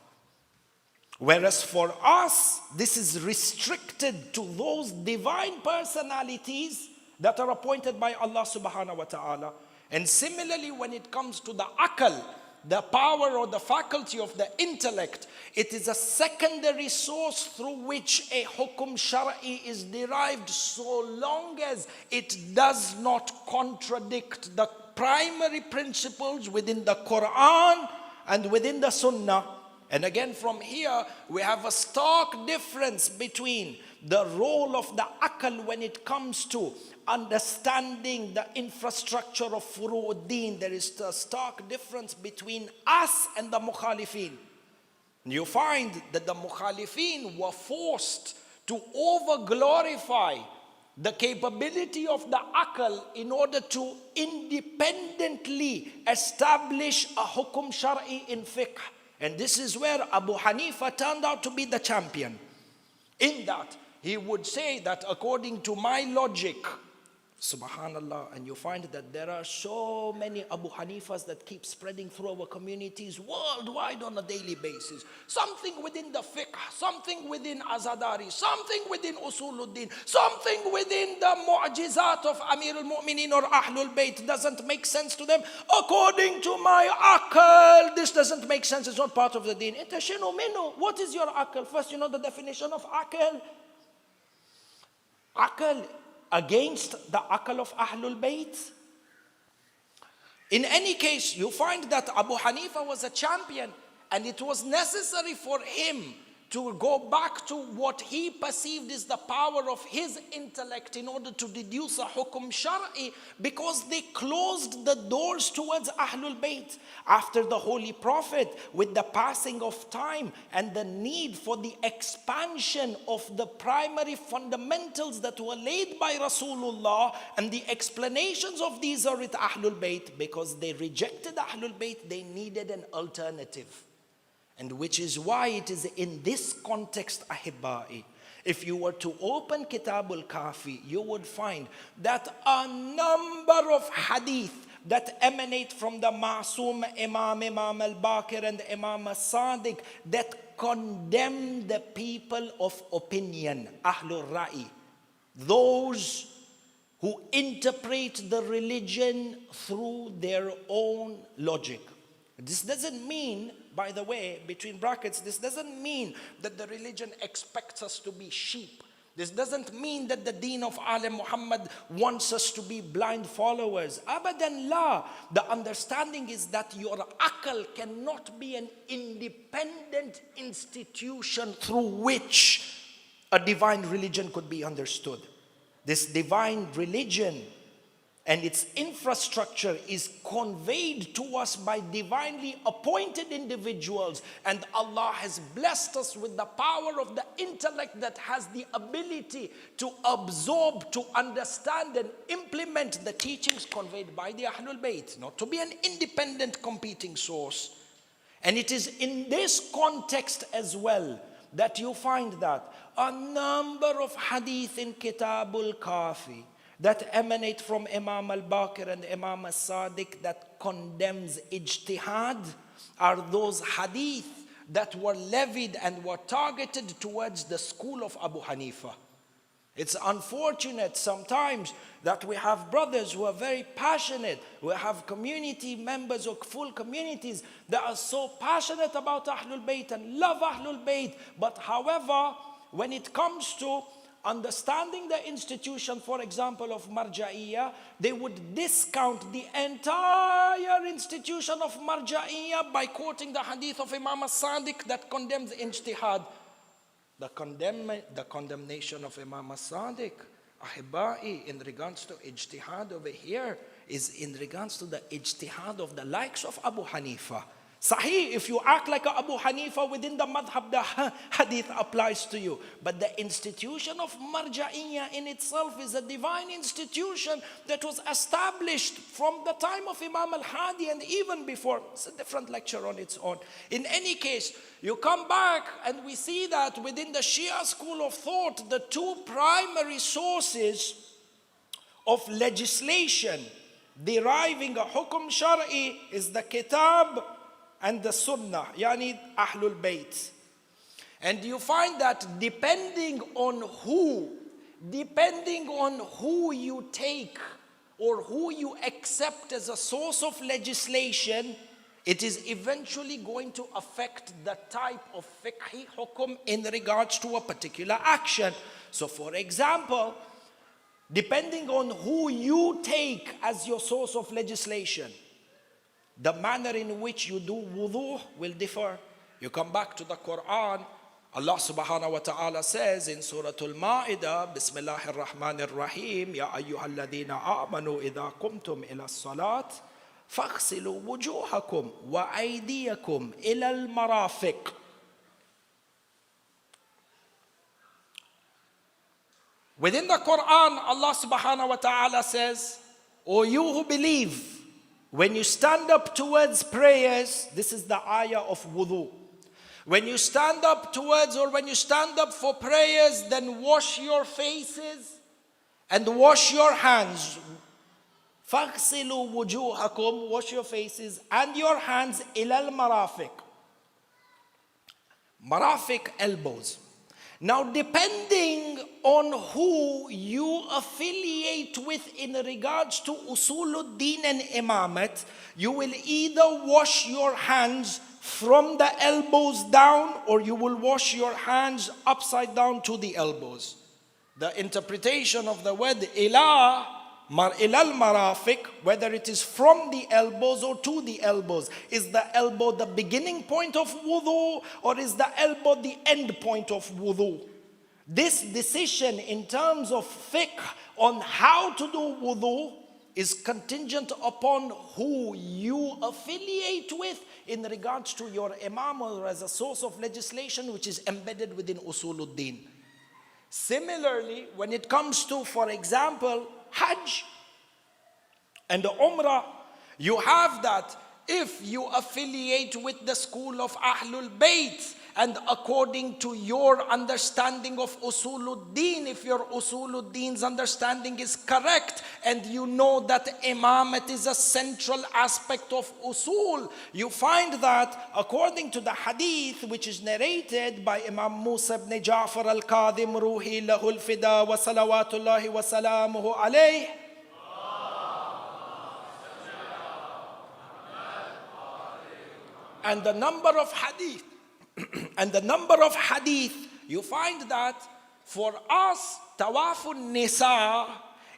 Whereas for us, this is restricted to those divine personalities that are appointed by Allah subhanahu wa ta'ala. And similarly, when it comes to the akal, the power or the faculty of the intellect, it is a secondary source through which a hukum shar'i is derived, so long as it does not contradict the primary principles within the Quran and within the Sunnah. And again, from here, we have a stark difference between the role of the akal when it comes to understanding the infrastructure of furu'uddin. There is a stark difference between us and the mukhalifin. You find that the mukhalifin were forced to over-glorify the capability of the akal in order to independently establish a hukum shar'i in fiqh. And this is where Abu Hanifa turned out to be the champion. In that, he would say that according to my logic, subhanallah, and you find that there are so many Abu Hanifas that keep spreading through our communities worldwide on a daily basis. Something within the fiqh, something within Azadari, something within Usuluddin, something within the mu'jizat of Amir al-Mu'minin or Ahlul Bayt doesn't make sense to them. According to my akal, this doesn't make sense, it's not part of the deen. Intashinu minu, what is your akal? First, you know the definition of akal. Akal against the akal of Ahlul Bayt. In any case, you find that Abu Hanifa was a champion, and it was necessary for him to go back to what he perceived is the power of his intellect in order to deduce a hukum shar'i, because they closed the doors towards Ahlul Bayt. After the Holy Prophet, with the passing of time and the need for the expansion of the primary fundamentals that were laid by Rasulullah, and the explanations of these are with Ahlul Bayt, because they rejected Ahlul Bayt, they needed an alternative. And which is why it is in this context, Ahibba'i, if you were to open Kitabul Kafi, you would find that a number of hadith that emanate from the Ma'soom Imam al-Baqir and Imam al-Sadiq that condemn the people of opinion, Ahlul Ra'i, those who interpret the religion through their own logic. This doesn't mean, by the way, between brackets, this doesn't mean that the religion expects us to be sheep. This doesn't mean that the deen of Ali Muhammad wants us to be blind followers. Abadan la. The understanding is that your akal cannot be an independent institution through which a divine religion could be understood. This divine religion and its infrastructure is conveyed to us by divinely appointed individuals. And Allah has blessed us with the power of the intellect that has the ability to absorb, to understand and implement the teachings conveyed by the Ahlul Bayt, not to be an independent competing source. And it is in this context as well that you find that a number of hadith in Kitabul Kafi that emanate from Imam al-Baqir and Imam al-Sadiq that condemns ijtihad are those hadith that were levied and were targeted towards the school of Abu Hanifa. It's unfortunate sometimes that we have brothers who are very passionate. We have community members or full communities that are so passionate about Ahlul Bayt and love Ahlul Bayt. But however, when it comes to understanding the institution, for example, of Marja'iyya, they would discount the entire institution of Marja'iyya by quoting the hadith of Imam as-Sadiq that condemns ijtihad. The condemnation of Imam as-Sadiq, Ahibba'i, in regards to ijtihad over here, is in regards to the ijtihad of the likes of Abu Hanifa. Sahih, if you act like Abu Hanifa within the madhab, the hadith applies to you. But the institution of Marja'iyya in itself is a divine institution that was established from the time of Imam al-Hadi and even before. It's a different lecture on its own. In any case, you come back and we see that within the Shia school of thought, the two primary sources of legislation deriving a hukum shar'i is the kitab and the sunnah, yani Ahlul Bayt. And you find that depending on who you take or who you accept as a source of legislation, it is eventually going to affect the type of fiqhi hukum in regards to a particular action. So for example, depending on who you take as your source of legislation, the manner in which you do wudu will differ. You come back to the Quran, Allah subhanahu wa ta'ala says in Surah Al-Ma'idah, Bismillahir Rahmanir Rahim, Ya ayyuhalladhina amanu idha qumtum ila as-salat, faghsilu wujuhakum wa aydiyakum ila al-marafiq. Within the Quran, Allah subhanahu wa ta'ala says, O you who believe, when you stand up towards prayers, this is the ayah of wudu. When you stand up towards or when you stand up for prayers, then wash your faces and wash your hands. فَاغْسِلُوا وُجُوهَكُمْ, wash your faces and your hands إِلَى الْمَرَافِقِ. Marafiq, elbows. Now, depending on who you affiliate with in regards to Usuluddin and Imamat, you will either wash your hands from the elbows down or you will wash your hands upside down to the elbows. The interpretation of the word ilal marafiq, whether it is from the elbows or to the elbows. Is the elbow the beginning point of wudu or is the elbow the end point of wudu? This decision in terms of fiqh on how to do wudu is contingent upon who you affiliate with in regards to your imam or as a source of legislation which is embedded within Usuluddin. Similarly, when it comes to, for example, Hajj and Umrah, you have that if you affiliate with the school of Ahlul Bayt and according to your understanding of Usuluddin, if your Usuluddin's understanding is correct and you know that Imamat is a central aspect of Usul, you find that according to the hadith which is narrated by Imam Musa ibn Ja'far al-Kadhim Ruhi lahul fida wa salawatullahi wa salamuhu alayh, and the number of hadith, you find that for us, Tawafun Nisa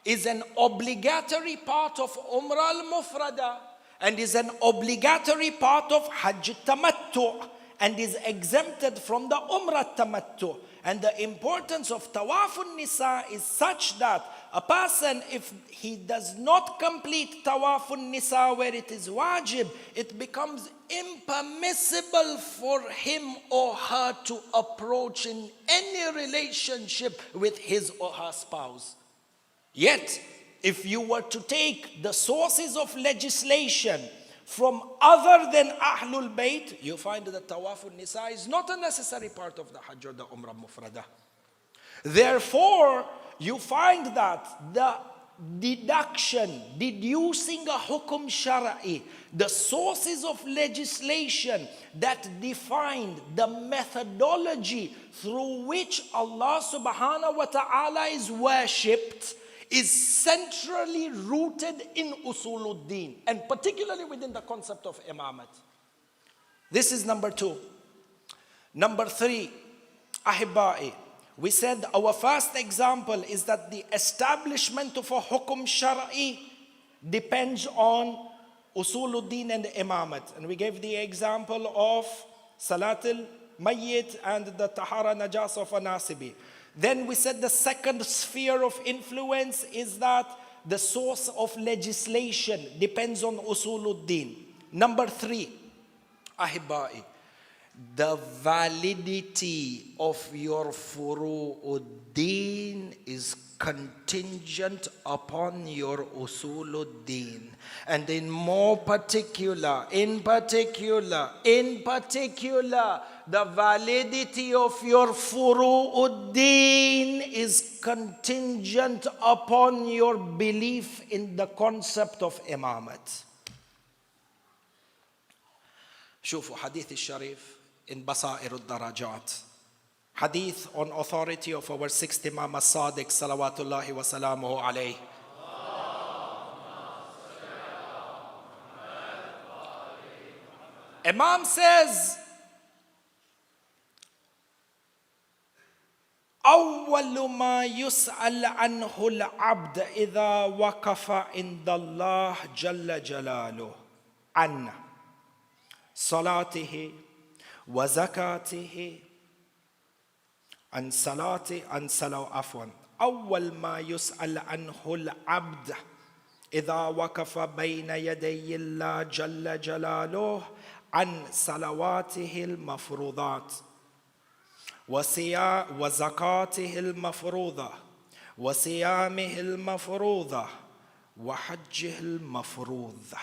is an obligatory part of Umrah al-Mufrada and is an obligatory part of Hajj Tamattu and is exempted from the Umrah Tamattu. And the importance of Tawafun Nisa is such that a person, if he does not complete Tawafun Nisa where it is wajib, it becomes impermissible for him or her to approach in any relationship with his or her spouse. Yet, if you were to take the sources of legislation from other than Ahlul Bayt, you find that Tawafun Nisa is not a necessary part of the Hajj or the Umrah Mufrada. Therefore, you find that the deducing a hukum shar'i, the sources of legislation that defined the methodology through which Allah subhanahu wa ta'ala is worshipped, is centrally rooted in Usuluddin, and particularly within the concept of Imamat. This is number 2. Number 3, Ahibba'i, We said our first example is that the establishment of a hukum shar'i depends on usuluddin and imamat. And we gave the example of salatul mayyit and the tahara najas of a nasibi. Then we said the second sphere of influence is that the source of legislation depends on usuluddin. Number 3, ahibai, the validity of your furu'uddin is contingent upon your usuluddin. And in particular, the validity of your furu'uddin is contingent upon your belief in the concept of imamat. شوفوا حديث الشريف in بصائر الدرجات. Hadith on authority of our sixth Imam as-Sadiq salawatullahi wa salamuhu alayhi. Imam says, أول ما يسأل عنه العبد إذا وقف عند الله جل جلاله عن صلاته وزكاته أول ما يسأل عنه العبد إذا وقف بين يدي الله جل جلاله عن صلواته المفروضات وزكاته المفروضة وصيامه المفروضة وحجه المفروض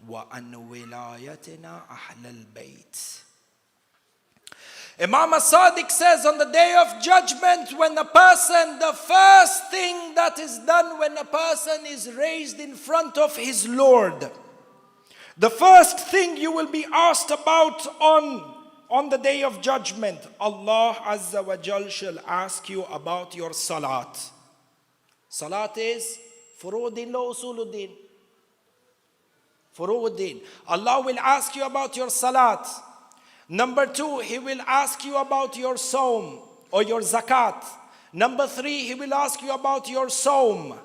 وعن ولايتنا أهل البيت. Imam as-Sadiq says on the day of judgment, when a person, the first thing that is done when a person is raised in front of his Lord, the first thing you will be asked about on the day of judgment, Allah Azza wa Jal shall ask you about your salat. Salat is furu'uddin la usuluddin. Furu'uddin. Allah will ask you about your salat. Number 2, He will ask you about your sawm or your zakat. Number 3, He will ask you about your sawm.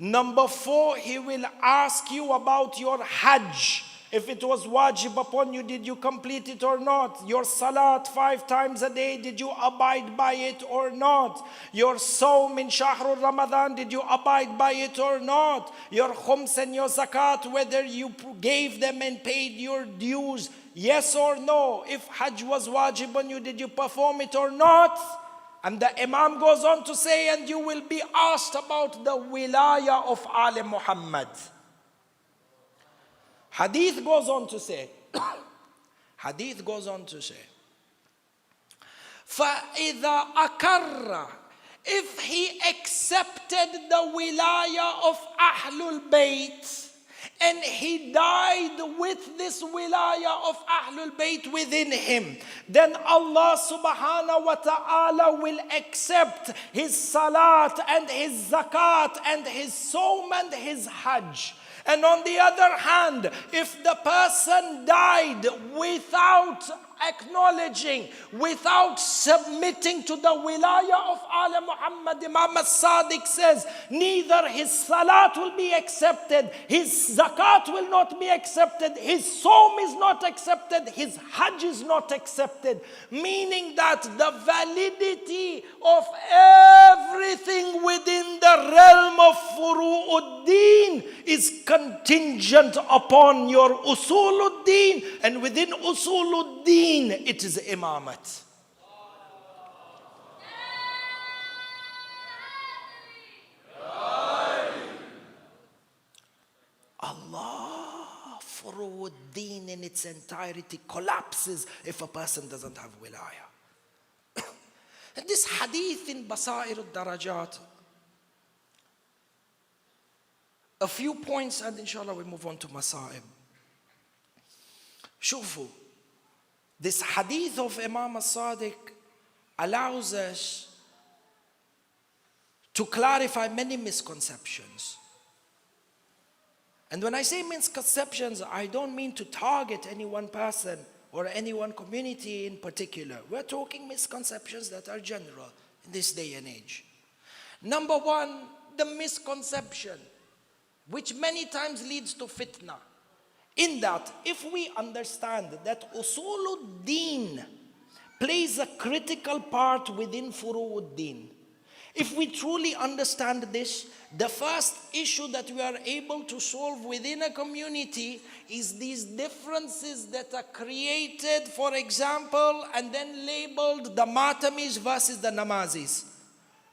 Number 4, He will ask you about your hajj. If it was wajib upon you, did you complete it or not? Your salat 5 times a day, did you abide by it or not? Your sawm in Shahrul Ramadan, did you abide by it or not? Your khums and your zakat, whether you gave them and paid your dues, yes or no? If hajj was wajib on you, did you perform it or not? And the Imam goes on to say, and you will be asked about the wilaya of Ali Muhammad. Hadith goes on to say, فَإِذَا أَكَرَّ, if he accepted the wilaya of Ahlul Bayt, and he died with this wilaya of Ahlul Bayt within him, then Allah subhanahu wa ta'ala will accept his salat and his zakat and his sawm and his hajj. And on the other hand, if the person died without acknowledging, without submitting to the wilaya of Ali Muhammad, Imam as-Sadiq says, neither his salat will be accepted, his zakat will not be accepted, his sawm is not accepted, his hajj is not accepted. Meaning that the validity of everything within the realm of furu'uddin is contingent upon your usuluddin, and within usuluddin it is imamat. Allah, furu'uddin in its entirety collapses if a person doesn't have wilaya. And this hadith in Basair al-Darajat, a few points and inshallah we move on to Masa'ib. Shufu, this hadith of Imam as-Sadiq allows us to clarify many misconceptions. And when I say misconceptions, I don't mean to target any one person or any one community in particular. We're talking misconceptions that are general. in this day and age. Number one, the misconception, which many times leads to fitna. In that, if we understand that Usuluddin plays a critical part within Furuuddin, if we truly understand this, the first issue that we are able to solve within a community is these differences that are created, for example, and then labeled the Matamis versus the Namazis.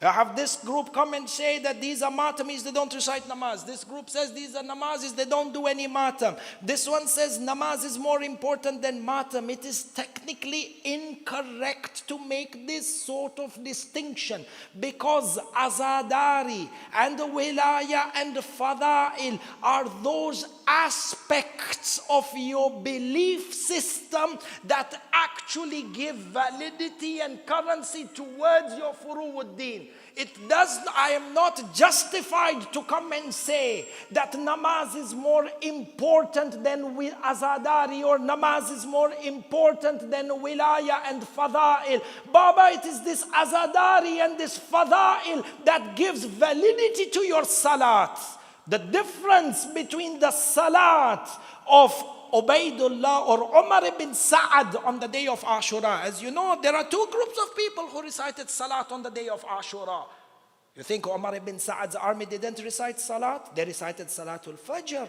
I have this group come and say that these are Matamis, they don't recite namaz. This group says these are Namazis, they don't do any matam. This one says namaz is more important than matam. It is technically incorrect to make this sort of distinction, because azadari and wilaya and fada'il are those aspects of your belief system that actually give validity and currency towards your furuuddin. I am not justified to come and say that namaz is more important than azadari, or namaz is more important than wilaya and fada'il. Baba, it is this azadari and this fada'il that gives validity to your salat. The difference between the salat of Ubaidullah or Umar ibn Sa'ad on the day of Ashura. As you know, there are two groups of people who recited salat on the day of Ashura. You think Umar ibn Sa'ad's army didn't recite salat? They recited Salatul Fajr.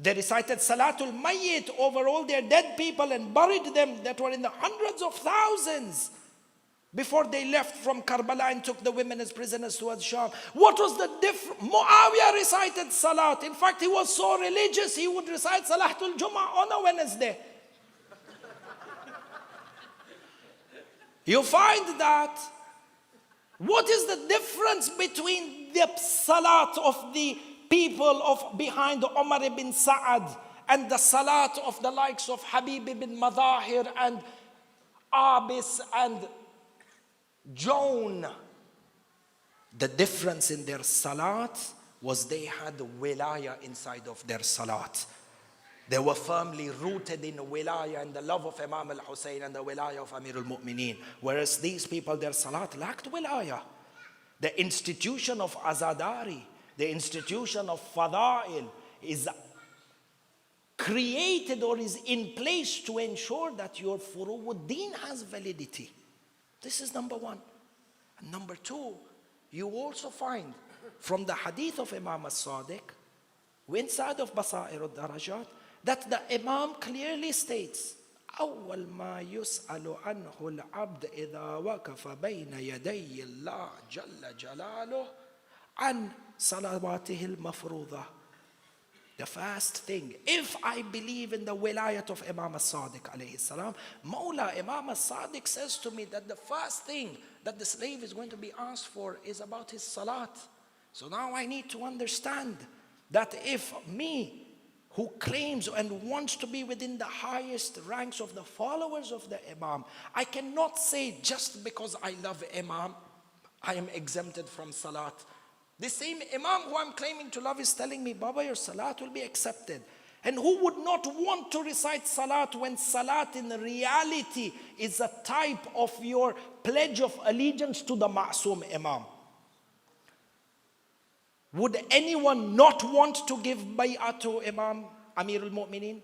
They recited Salatul Mayyit over all their dead people and buried them that were in the hundreds of thousands before they left from Karbala and took the women as prisoners towards Sham. What was the difference? Muawiyah recited Salat. In fact, he was so religious, he would recite Salatul Jum'ah on a Wednesday. You find that. What is the difference between the Salat of the people of behind Umar ibn Sa'ad and the Salat of the likes of Habib ibn Madahir and Abis and Joan? The difference in their salat was they had wilaya inside of their salat. They were firmly rooted in wilaya and the love of Imam al-Hussein and the wilaya of Amir al-Mu'mineen. Whereas these people, their salat lacked wilaya. The institution of azadari, the institution of fada'il is created or is in place to ensure that your furuuddin has validity. This is number one. And number two, you also find from the hadith of Imam al-Sadiq, inside of Basair al-Darajat, that the Imam clearly states, أول ما يسأل عنه العبد إذا وقف بين يدي الله جل جلاله عن صلواته المفروضة. The first thing, if I believe in the wilayat of Imam al-Sadiq alayhi salam, Mawla Imam al-Sadiq says to me that the first thing that the slave is going to be asked for is about his salat. So now I need to understand that if me, who claims and wants to be within the highest ranks of the followers of the Imam, I cannot say just because I love Imam, I am exempted from salat. The same Imam who I'm claiming to love is telling me, Baba, your salat will be accepted. And who would not want to recite salat when salat in reality is a type of your pledge of allegiance to the Ma'soom Imam? Would anyone not want to give bay'ah to Imam Amir al-Mu'mineen?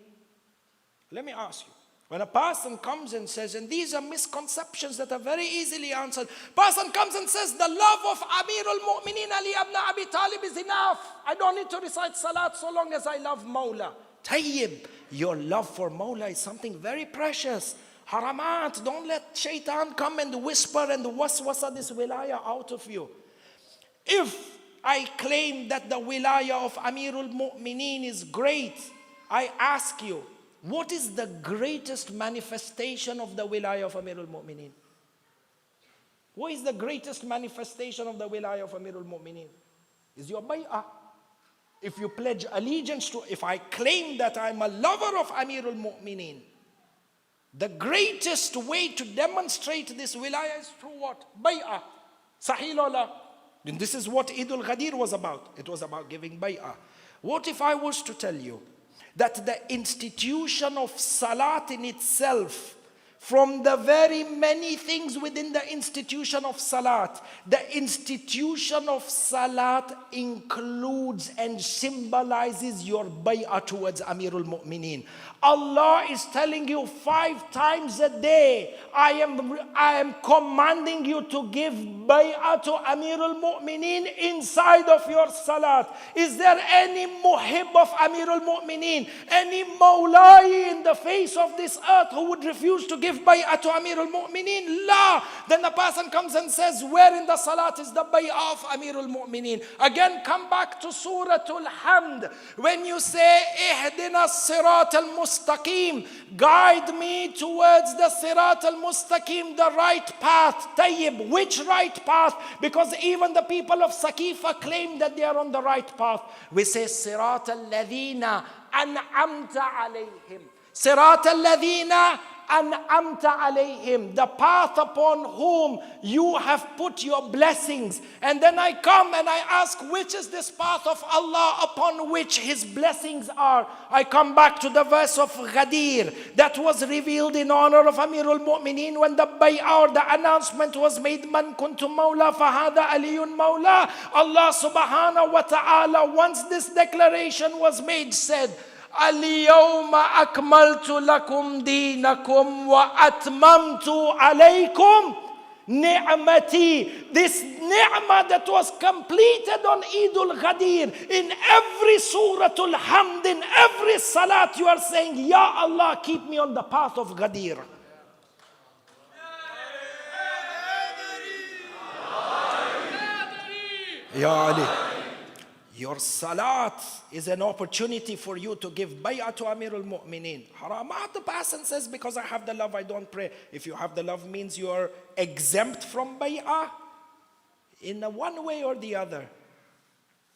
Let me ask you. When a person comes and says, and these are misconceptions that are very easily answered. Person comes and says, the love of Amir al-Mu'mineen Ali ibn Abi Talib is enough. I don't need to recite salat so long as I love Mawla. Tayyib, your love for Mawla is something very precious. Haramat, don't let shaitan come and whisper and waswasa this wilaya out of you. If I claim that the wilaya of Amirul Mu'mineen is great, I ask you, what is the greatest manifestation of the wilaya of Amirul Mu'mineen? What is the greatest manifestation of the wilaya of Amirul Mu'mineen? Is your bay'ah. If you pledge allegiance to, if I claim that I'm a lover of Amirul Mu'mineen, the greatest way to demonstrate this wilaya is through what? Bay'ah. Sahih Allah. And this is what Eid al-Ghadir was about. It was about giving bay'ah. What if I was to tell you that the institution of salat in itself from the very many things within the institution of Salat. The institution of Salat includes and symbolizes your bay'ah towards Amirul Mu'mineen. Allah is telling you 5 times a day, I am commanding you to give bay'ah to Amirul Mu'mineen inside of your Salat. Is there any Muhib of Amirul Mu'mineen, any Mawlai in the face of this earth who would refuse to give bay'ah to Amirul Mu'mineen? La! Then the person comes and says, where in the Salat is the bay'ah of Amirul Mu'mineen? Again, come back to Suratul Hamd. When you say, Ihdina Sirat al-Mustaqim, guide me towards the Sirat al-Mustaqim, the right path. Tayyib, which right path? Because even the people of Saqifa claim that they are on the right path. We say, Sirat al-Ladhina an'amta alayhim. Sirat al-Ladhina an'amta alayhim, the path upon whom you have put your blessings. And then I come and I ask, which is this path of Allah upon which His blessings are? I come back to the verse of Ghadir that was revealed in honor of Amirul Mu'mineen when the bay'ah, the announcement was made, Man kuntu mawla fahada aliyun mawla. Allah subhanahu wa ta'ala, once this declaration was made, said, اليوم أكملت لكم دينكم وأتممت عليكم نعمتي. This ni'mah that was completed on Eid al-Ghadir, in every Suratul Hamd, in every Salat, you are saying, Ya Allah, keep me on the path of Ghadir. Ya Ali, your Salat is an opportunity for you to give bay'ah to Amirul Mu'mineen. Haramat, the person says, because I have the love, I don't pray. If you have the love, means you are exempt from bay'ah in one way or the other.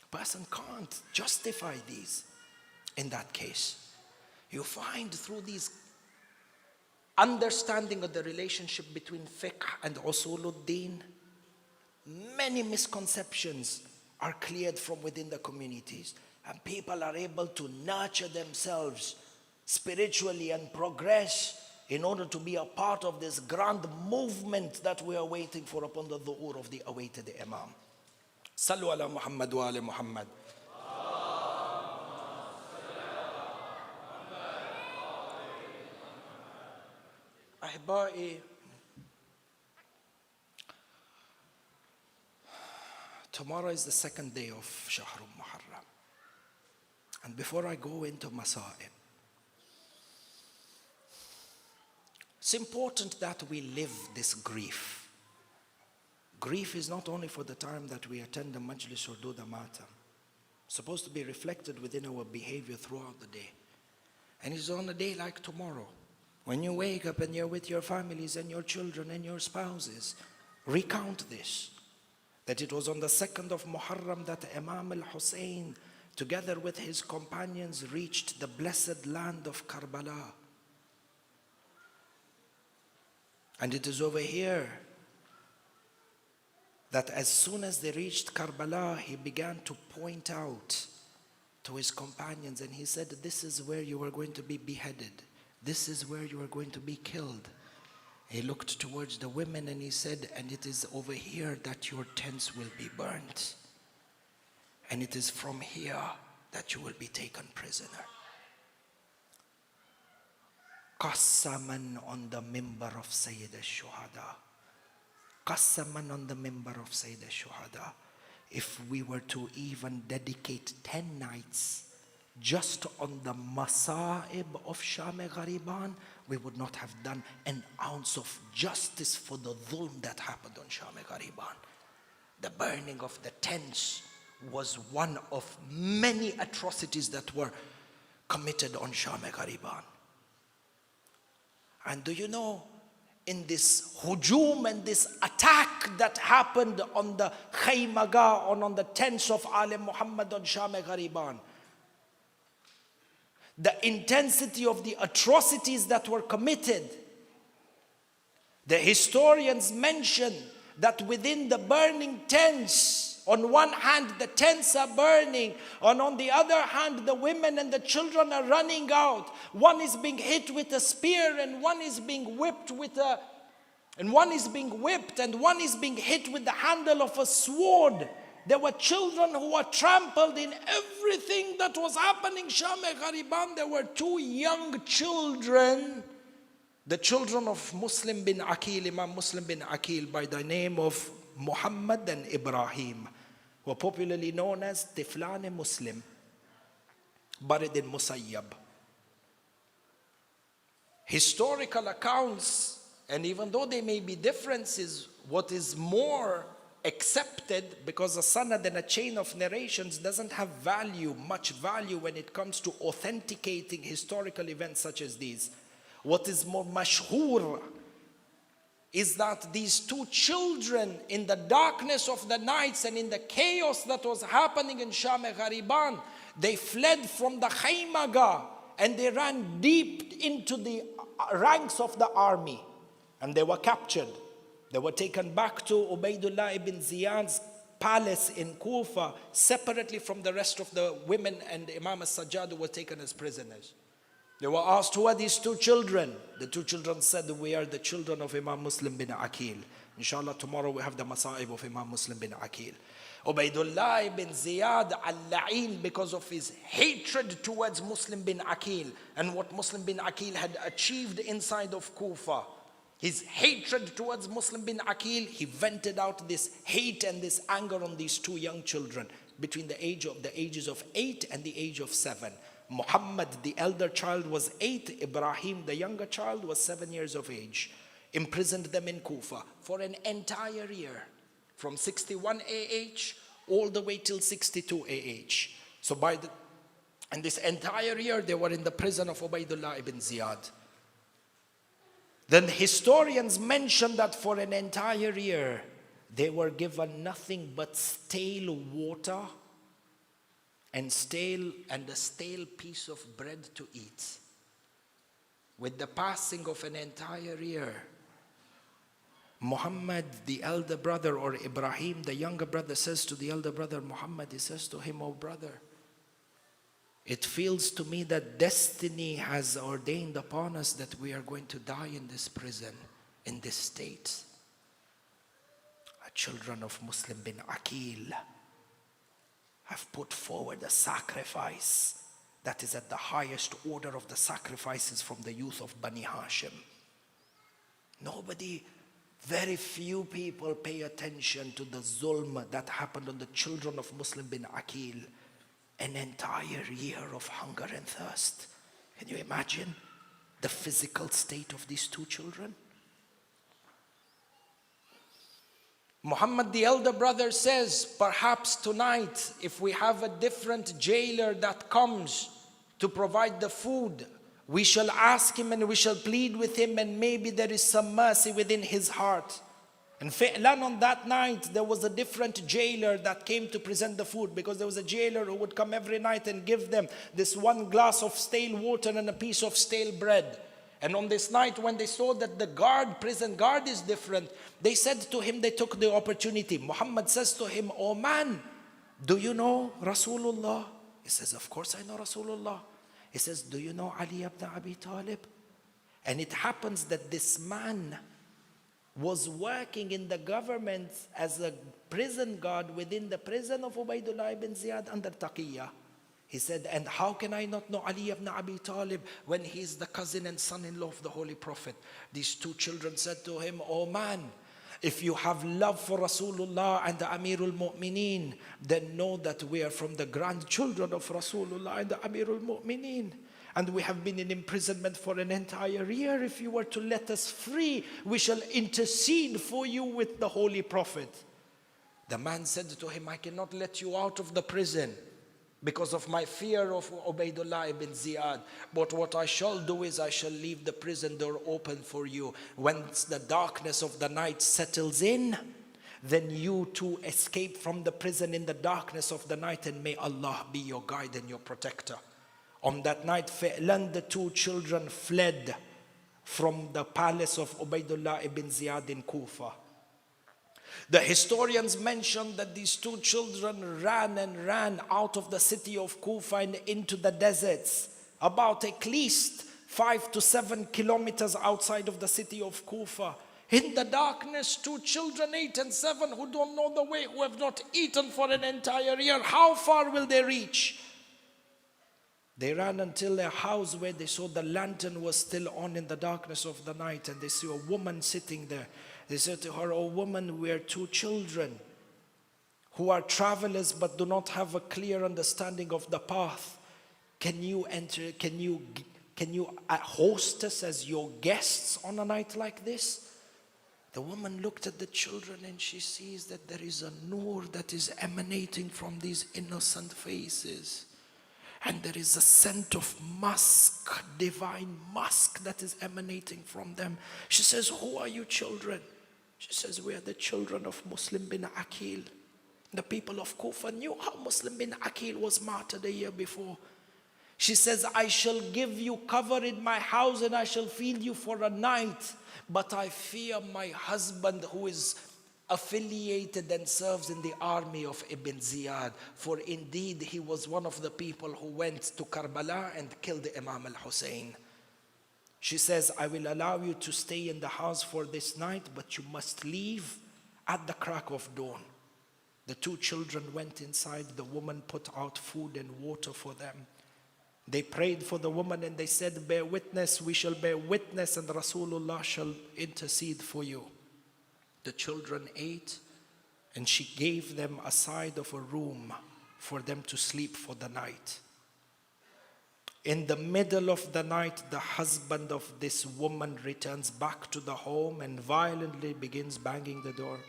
A person can't justify these. In that case, you find through these understanding of the relationship between fiqh and usuluddin, many misconceptions are cleared from within the communities, and people are able to nurture themselves spiritually and progress in order to be a part of this grand movement that we are waiting for upon the dhu'ur of the awaited Imam. Sallu ala Muhammad wa ala Muhammad. Ahba'i, tomorrow is the second day of Shahrul Muharram. And before I go into Masa'ib, it's important that we live this grief. Grief is not only for the time that we attend the majlis or do the matam. It's supposed to be reflected within our behavior throughout the day. And it's on a day like tomorrow, when you wake up and you're with your families and your children and your spouses, recount this. That it was on the 2nd of Muharram that Imam al-Hussein, together with his companions, reached the blessed land of Karbala. And it is over here that as soon as they reached Karbala, he began to point out to his companions, and he said, this is where you are going to be beheaded. This is where you are going to be killed. He looked towards the women and he said, and it is over here that your tents will be burnt. And it is from here that you will be taken prisoner. Qasaman on the mimbar of Sayyid al-Shuhada. Qasaman on the mimbar of Sayyid al-Shuhada. If we were to even dedicate 10 nights just on the Masa'ib of Sham-e Ghariban, we would not have done an ounce of justice for the dhulm that happened on Sham-e Ghariban. The burning of the tents was one of many atrocities that were committed on Sham-e Ghariban. And do you know, in this hujum and this attack that happened on the Khaymaga, on the tents of Ali Muhammad on Sham-e Ghariban, the intensity of the atrocities that were committed, the historians mention that within the burning tents, On one hand, the tents are burning, and on the other hand, the women and the children are running out. One is being hit with a spear, and one is being whipped and one is being hit with the handle of a sword. There were children who were trampled in everything that was happening. Sham-e-Ghariban, there were 2 young children, the children of Muslim bin Aqil, Imam Muslim bin Aqil, by the name of Muhammad and Ibrahim, who are popularly known as Tiflan Muslim, Barid Musayyab. Historical accounts, and even though there may be differences, what is more accepted, because a sanad and a chain of narrations doesn't have much value when it comes to authenticating historical events such as these. What is more mashhur is that these 2 children, in the darkness of the nights and in the chaos that was happening in Sham-e-Ghariban, they fled from the Khaymaga and they ran deep into the ranks of the army, and they were captured. They were taken back to Ubaydullah ibn Ziyad's palace in Kufa, separately from the rest of the women and Imam al-Sajjad, who were taken as prisoners. They were asked, who are these 2 children? The 2 children said, we are the children of Imam Muslim bin Aqil. Inshallah, tomorrow we have the Masa'ib of Imam Muslim bin Aqil. Ubaydullah ibn Ziyad al-La'in, because of his hatred towards Muslim bin Aqil and what Muslim bin Aqil had achieved inside of Kufa, his hatred towards Muslim bin Aqil, he vented out this hate and this anger on these 2 young children between the ages of 8 and the age of 7. Muhammad, the elder child, was 8. Ibrahim, the younger child, was 7 years of age. Imprisoned them in Kufa for an entire year, from 61 AH all the way till 62 AH. So and this entire year they were in the prison of Ubaydullah ibn Ziyad. Then historians mention that for an entire year they were given nothing but stale water and a stale piece of bread to eat. With the passing of an entire year, Muhammad, the elder brother, or Ibrahim, the younger brother, says to the elder brother Muhammad, he says to him, oh brother, it feels to me that destiny has ordained upon us that we are going to die in this prison, in this state. Our children of Muslim bin Aqil have put forward a sacrifice that is at the highest order of the sacrifices from the youth of Bani Hashim. Very few people pay attention to the zulm that happened on the children of Muslim bin Aqil. An entire year of hunger and thirst. Can you imagine the physical state of these 2 children? Muhammad, the elder brother, says, perhaps tonight, if we have a different jailer that comes to provide the food, we shall ask him and we shall plead with him, and maybe there is some mercy within his heart. And fi'lan, on that night, there was a different jailer that came to present the food, because there was a jailer who would come every night and give them this 1 glass of stale water and a piece of stale bread. And on this night, when they saw that the prison guard is different, they said to him, they took the opportunity. Muhammad says to him, oh man, do you know Rasulullah? He says, of course I know Rasulullah. He says, do you know Ali ibn Abi Talib? And it happens that this man was working in the government as a prison guard within the prison of Ubaydullah ibn Ziyad under Taqiyya. He said, and how can I not know Ali ibn Abi Talib when he's the cousin and son-in-law of the Holy Prophet? These 2 children said to him, oh man, if you have love for Rasulullah and the Amirul Mu'mineen, then know that we are from the grandchildren of Rasulullah and the Amirul Mu'mineen. And we have been in imprisonment for an entire year. If you were to let us free, we shall intercede for you with the Holy Prophet. The man said to him, I cannot let you out of the prison because of my fear of Ubaydullah ibn Ziyad. But what I shall do is I shall leave the prison door open for you. Once the darkness of the night settles in, then you too escape from the prison in the darkness of the night, and may Allah be your guide and your protector. On that night, fi'lan, the 2 children fled from the palace of Ubaydullah ibn Ziyad in Kufa. The historians mention that these two children ran and ran out of the city of Kufa and into the deserts, about at least 5 to 7 kilometers outside of the city of Kufa. In the darkness, two children, 8 and 7, who don't know the way, who have not eaten for an entire year, how far will they reach? They ran until a house where they saw the lantern was still on in the darkness of the night, and they saw a woman sitting there. They said to her, "O woman, we are two children who are travelers but do not have a clear understanding of the path. Can you enter, can you host us as your guests on a night like this?" The woman looked at the children and she sees that there is a nur that is emanating from these innocent faces. And there is a scent of musk, divine musk, that is emanating from them. She says, "Who are you children?" She says, "We are the children of Muslim bin Aqil." The people of Kufa knew how Muslim bin Aqil was martyred a year before. She says, "I shall give you cover in my house and I shall feed you for a night. But I fear my husband who is affiliated and serves in the army of Ibn Ziyad. For indeed he was one of the people who went to Karbala and killed Imam al-Hussein." She says, "I will allow you to stay in the house for this night, but you must leave at the crack of dawn." The two children went inside. The woman put out food and water for them. They prayed for the woman and they said, "Bear witness, we shall bear witness, and Rasulullah shall intercede for you." The children ate, and she gave them a side of a room for them to sleep for the night. In the middle of the night, the husband of this woman returns back to the home and violently begins banging the door.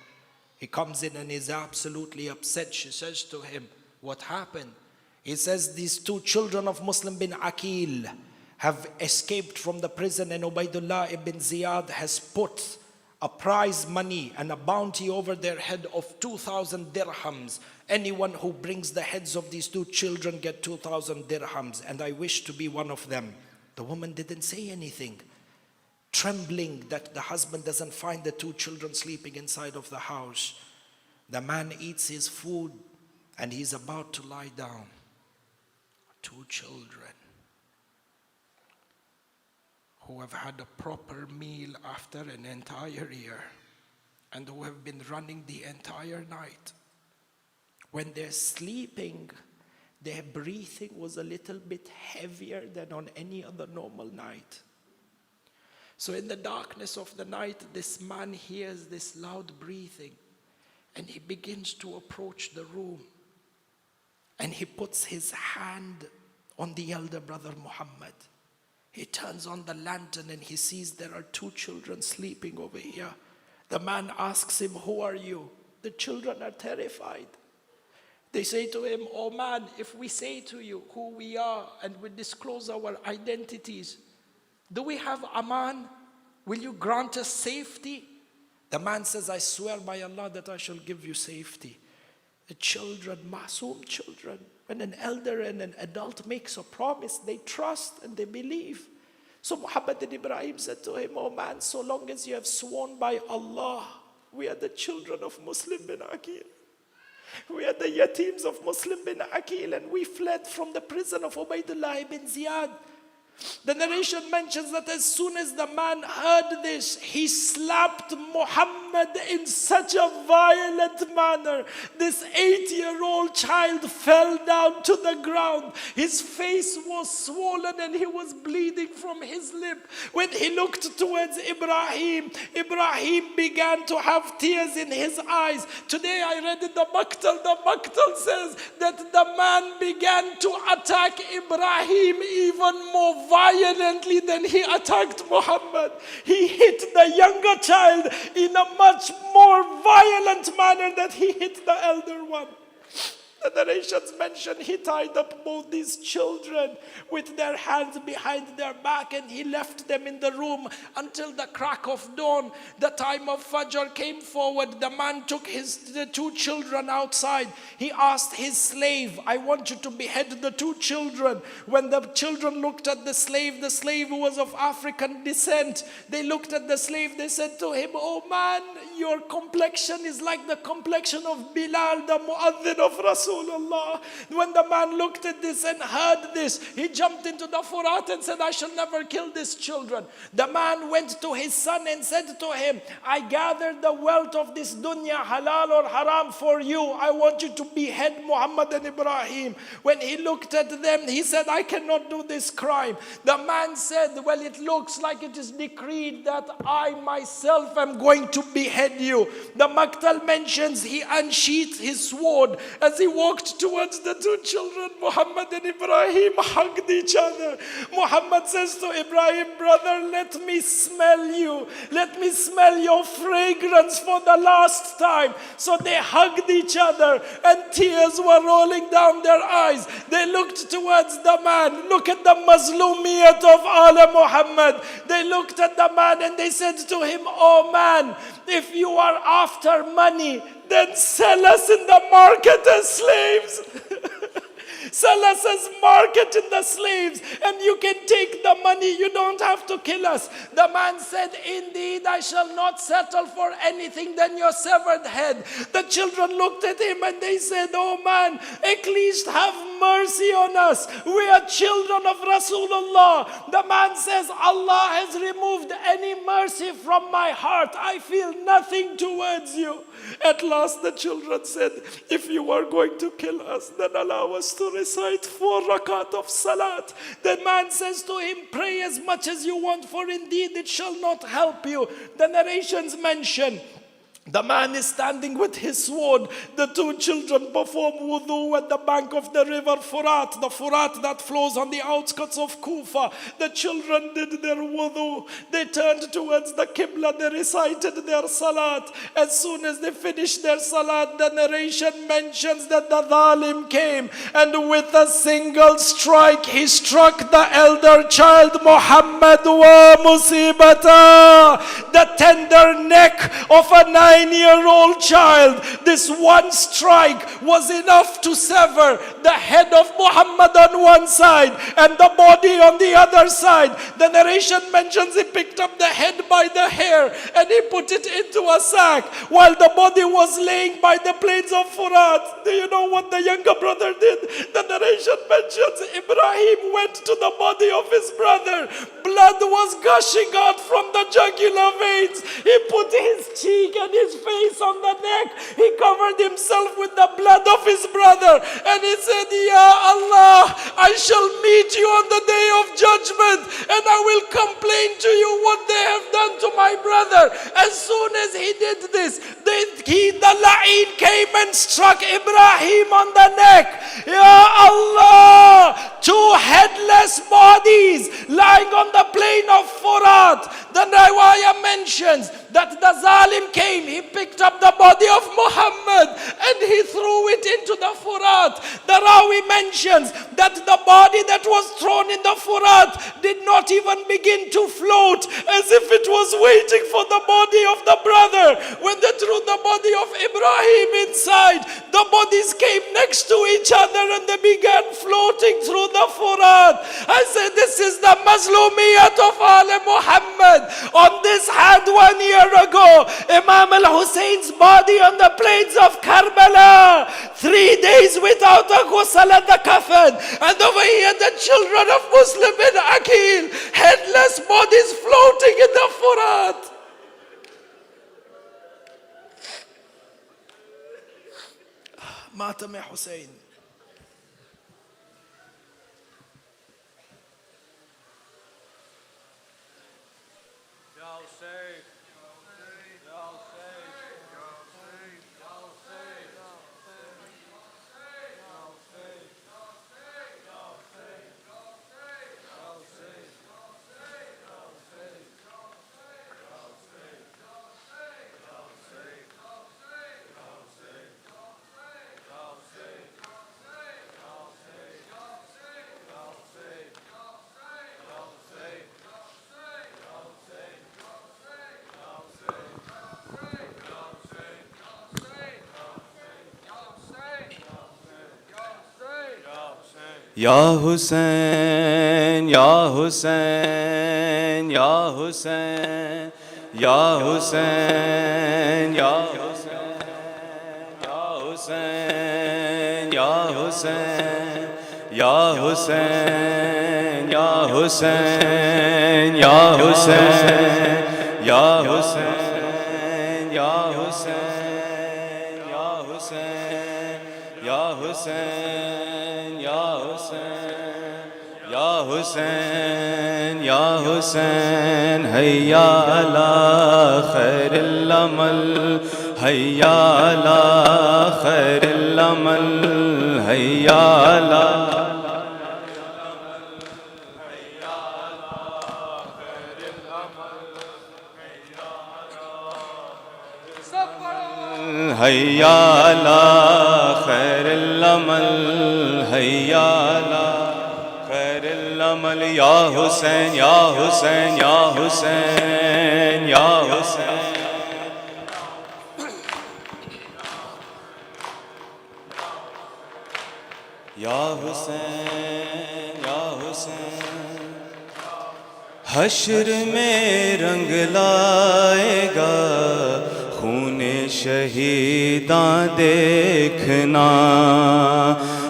He comes in and is absolutely upset. She says to him, "What happened?" He says, "These two children of Muslim bin Aqil have escaped from the prison, and Ubaidullah ibn Ziyad has put a prize money and a bounty over their head of 2,000 dirhams. Anyone who brings the heads of these two children get 2,000 dirhams, and I wish to be one of them." The woman didn't say anything, trembling that the husband doesn't find the two children sleeping inside of the house. The man eats his food and he's about to lie down. Two children who have had a proper meal after an entire year and who have been running the entire night. When they're sleeping, their breathing was a little bit heavier than on any other normal night. So in the darkness of the night, this man hears this loud breathing and he begins to approach the room. And he puts his hand on the elder brother Muhammad. He turns on the lantern and he sees there are two children sleeping over here. The man asks him, "Who are you?" The children are terrified. They say to him, "Oh man, if we say to you who we are and we disclose our identities, do we have aman? Will you grant us safety?" The man says, "I swear by Allah that I shall give you safety." The children, masoom children, when an elder and an adult makes a promise, they trust and they believe. So Muhammad and Ibrahim said to him, "Oh man, so long as you have sworn by Allah, we are the children of Muslim bin Aqil. We are the yatims of Muslim bin Aqil, and we fled from the prison of Ubaidullah ibn Ziyad." The narration mentions that as soon as the man heard this, he slapped Muhammad in such a violent manner. This 8-year-old child fell down to the ground. His face was swollen and he was bleeding from his lip. When he looked towards Ibrahim, Ibrahim began to have tears in his eyes. Today I read in the Maktal says that the man began to attack Ibrahim even more violently than he attacked Muhammad. He hit the younger child in a much more violent manner than he hit the elder one. The narrations mention he tied up both these children with their hands behind their back, and he left them in the room until the crack of dawn. The time of Fajr came forward. The man took the two children outside. He asked his slave, I want you to behead the two children. When the children looked at the slave was of African descent. They looked at the slave, they said to him, oh man, your complexion is like the complexion of Bilal, the muaddin of Rasulullah. When the man looked at this and heard this, he jumped into the Furat and said, I shall never kill these children. The man went to his son and said to him, I gathered the wealth of this dunya, halal or haram, for you. I want you to behead Muhammad and Ibrahim. When he looked at them, he said, I cannot do this crime. The man said, well, it looks like it is decreed that I myself am going to behead you. The Maktal mentions he unsheathed his sword. As he walked towards the two children, Muhammad and Ibrahim hugged each other. Muhammad says to Ibrahim, brother, let me smell you. Let me smell your fragrance for the last time. So they hugged each other and tears were rolling down their eyes. They looked towards the man. Look at the mazlumiyat of Ala Muhammad. They looked at the man and they said to him, oh man, if you are after money, then sell us in the market as slaves. Sell us as market in the slaves, and you can take the money. You don't have to kill us. The man said, indeed, I shall not settle for anything than your severed head. The children looked at him and they said, oh man, at least have mercy on us. We are children of Rasulullah. The man says, Allah has removed any mercy from my heart. I feel nothing towards you. At last the children said, if you are going to kill us, then allow us to recite 4 rakat of salat. The man says to him, pray as much as you want, for indeed it shall not help you. The narrations mention the man is standing with his sword. The two children perform wudu at the bank of the river Furat, the Furat that flows on the outskirts of Kufa. The children did their wudu. They turned towards the Qibla. They recited their salat. As soon as they finished their salat, the narration mentions that the Dhalim came and with a single strike, he struck the elder child Muhammad wa musibata, the tender neck of a 9-year-old child. This one strike was enough to sever the head of Muhammad on one side and the body on the other side. The narration mentions he picked up the head by the hair and he put it into a sack while the body was laying by the plains of Furat. Do you know what the younger brother did? The narration mentions Ibrahim went to the body of his brother. Blood was gushing out from the jugular veins. He put his cheek and his face on the neck. He covered himself with the blood of his brother and he said, Ya Allah, I shall meet you on the day of judgment and I will complain to you what they have done to my brother. As soon as he did this, the La'in came and struck Ibrahim on the neck. Ya Allah, 2 headless bodies lying on the plain of Furat. The Riwayah mentions that the Zalim came, he picked up the body of Muhammad and he threw it into the Furat. The Rawi mentions that the body that was thrown in the Furat did not even begin to float, as if it was waiting for the body of the brother. When they threw the body of Ibrahim inside, the bodies came next to each other and they began floating through the Furat. I said, this is the Mazlumiyat of Ali Muhammad. On this hand, 1 year ago, Imam al-Hussein's body on the plains of Karbala, 3 days without a ghusl at the coffin, and over here the children of Muslim bin Aqil, headless bodies floating in the Furat. Matam Hussein. یا حسین یا حسین یا حسین یا حسین یا حسین یا حسین یا حسین یا حسین یا حسین یا حسین یا حسین یا حسین یا حسین یا حسین یا حسین یا حسین حیا علی خیر العمل حیا علی خیر العمل حیا علی حیا علی خیر العمل حیا علی خیر العمل یا حسین یا حسین یا حسین یا حسین یا حسین یا حسین حشر میں رنگ لائے گا خون شہیداں دیکھنا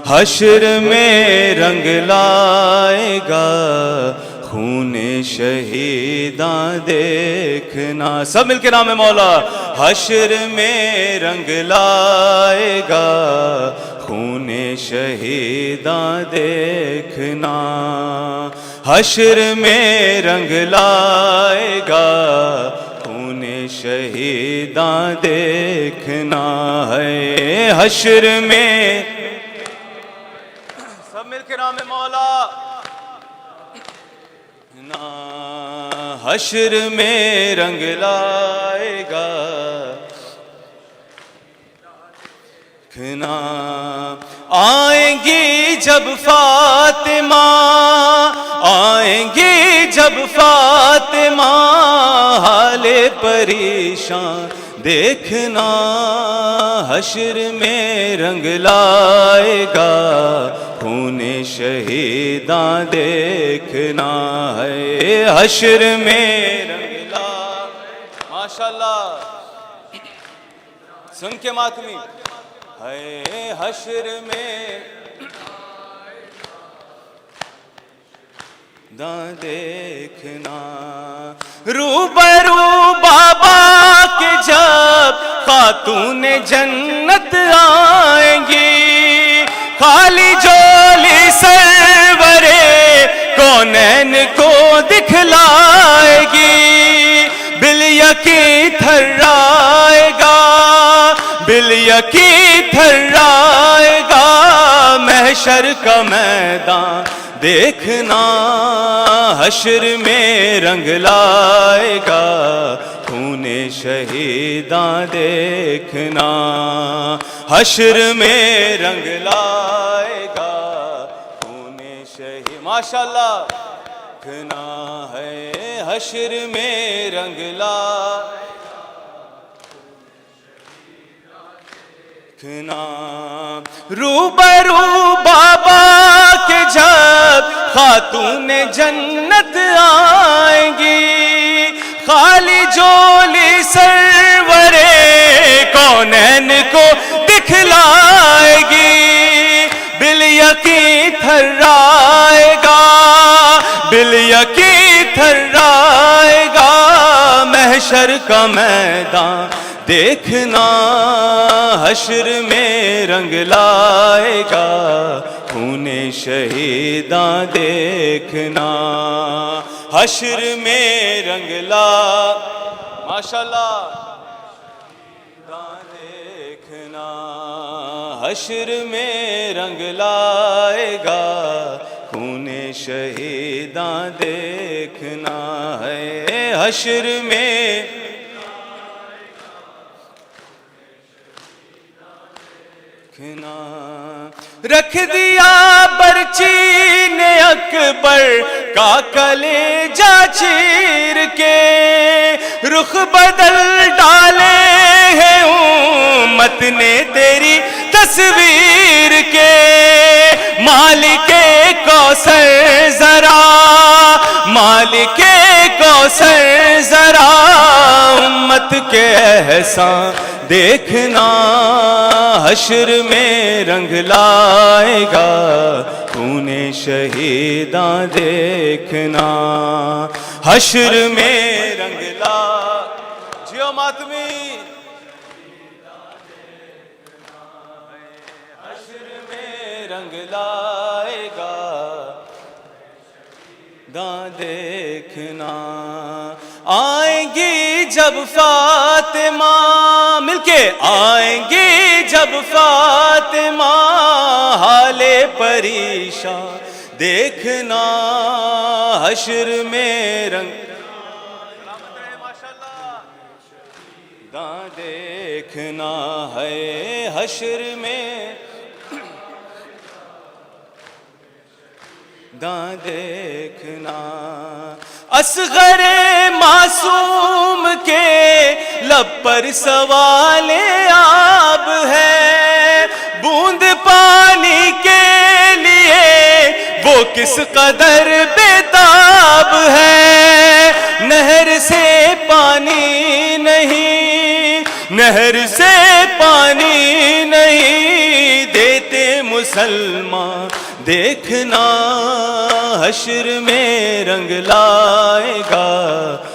حشر میں رنگ لائے گا خون شہیداں دیکھنا سب مل کے نام مولا حشر میں رنگ لائے گا خون شہیداں دیکھنا حشر میں رنگ لائے گا خون شہیداں دیکھنا ہے حشر میں سب مل کے نام مولا حشر میں رنگ لائے گا آئیں گی جب فاطمہ آئیں گی جب فاطمہ حال پریشان دیکھنا حشر میں رنگ لائے گا خون شہیداں دیکھنا ہے حشر میں رنگ لائے ماشاءاللہ سن کے ماتمی ہے حشر میں دیکھنا روبرو بابا کے جب خاتون جنت آئیں گی خالی جولی سرورے کونین کو دکھلائے گی بالیقین تھرائے گا بالیقین تھرائے گا محشر کا میدان دیکھنا حشر میں رنگ لائے گا خون شہیداں دیکھنا حشر میں رنگ لائے گا خون شہید ماشاءاللہ دیکھنا ہے حشر میں رنگ لائے روبرو بابا کے جب خاتون جنت آئیں گی خالی جولی سرورے کونین کو دکھلائے گی بالیقین تھرائے گا بالیقین تھرائے گا محشر کا میدان دیکھنا حشر میں رنگ لائے گا خون شہیداں دیکھنا حشر میں رنگ ماشاءاللہ دیکھنا حشر میں رنگ لائے گا خون شہیداں دیکھنا ہے حشر میں رکھ دیا برچی نے اکبر کا کلیجہ چیر کے رخ بدل ڈالے ہیں امت نے تیری تصویر کے مالک کوثر ذرا مالک کوثر ذرا امت کے احسان دیکھنا حشر میں رنگ لائے گا خون شہیداں دیکھنا حشر میں رنگ لا جیو ماتمی حشر میں رنگ لائے گا داں دیکھنا آئیں گی جب فاطمہ مل کے آئیں گی جب فاطمہ حال پریشان دیکھنا حشر میں رنگ داں دیکھنا ہے حشر میں داں دیکھنا اصغر معصوم کے لب پر سوال آب ہے بوند پانی کے لیے وہ کس قدر بےتاب ہے نہر سے پانی نہیں نہر سے پانی نہیں دیتے مسلمان دیکھنا حشر میں رنگ لائے گا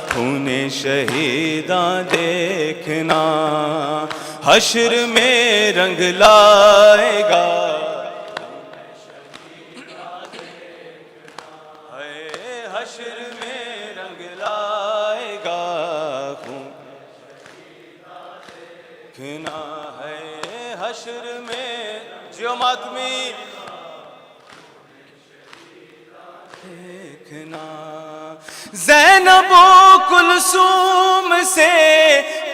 خون شہیداں دیکھنا حشر میں رنگ لائے گا حشر میں رنگ لائے گا خون دیکھنا ہے حشر میں جیو ماتمی زینب و کلثوم سے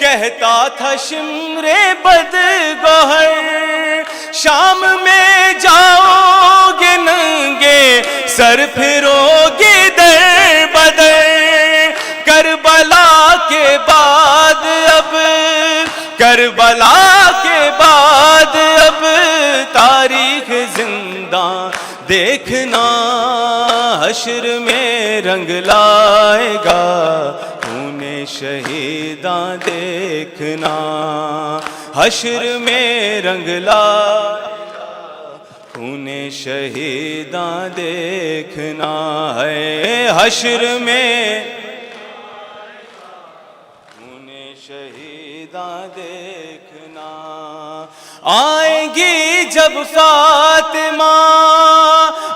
کہتا تھا شمر بد گوہر شام میں جاؤ گے ننگے سر پھرو گے در بدر کربلا کے بعد اب کربلا کے بعد اب تاریخ زندہ دیکھنا حشر میں رنگ لائے گا خون شہیداں دیکھنا حشر میں رنگ لائے گا خون شہیداں دیکھنا ہے حشر میں خون شہیداں دیکھنا آئیں گی جب فاطمہ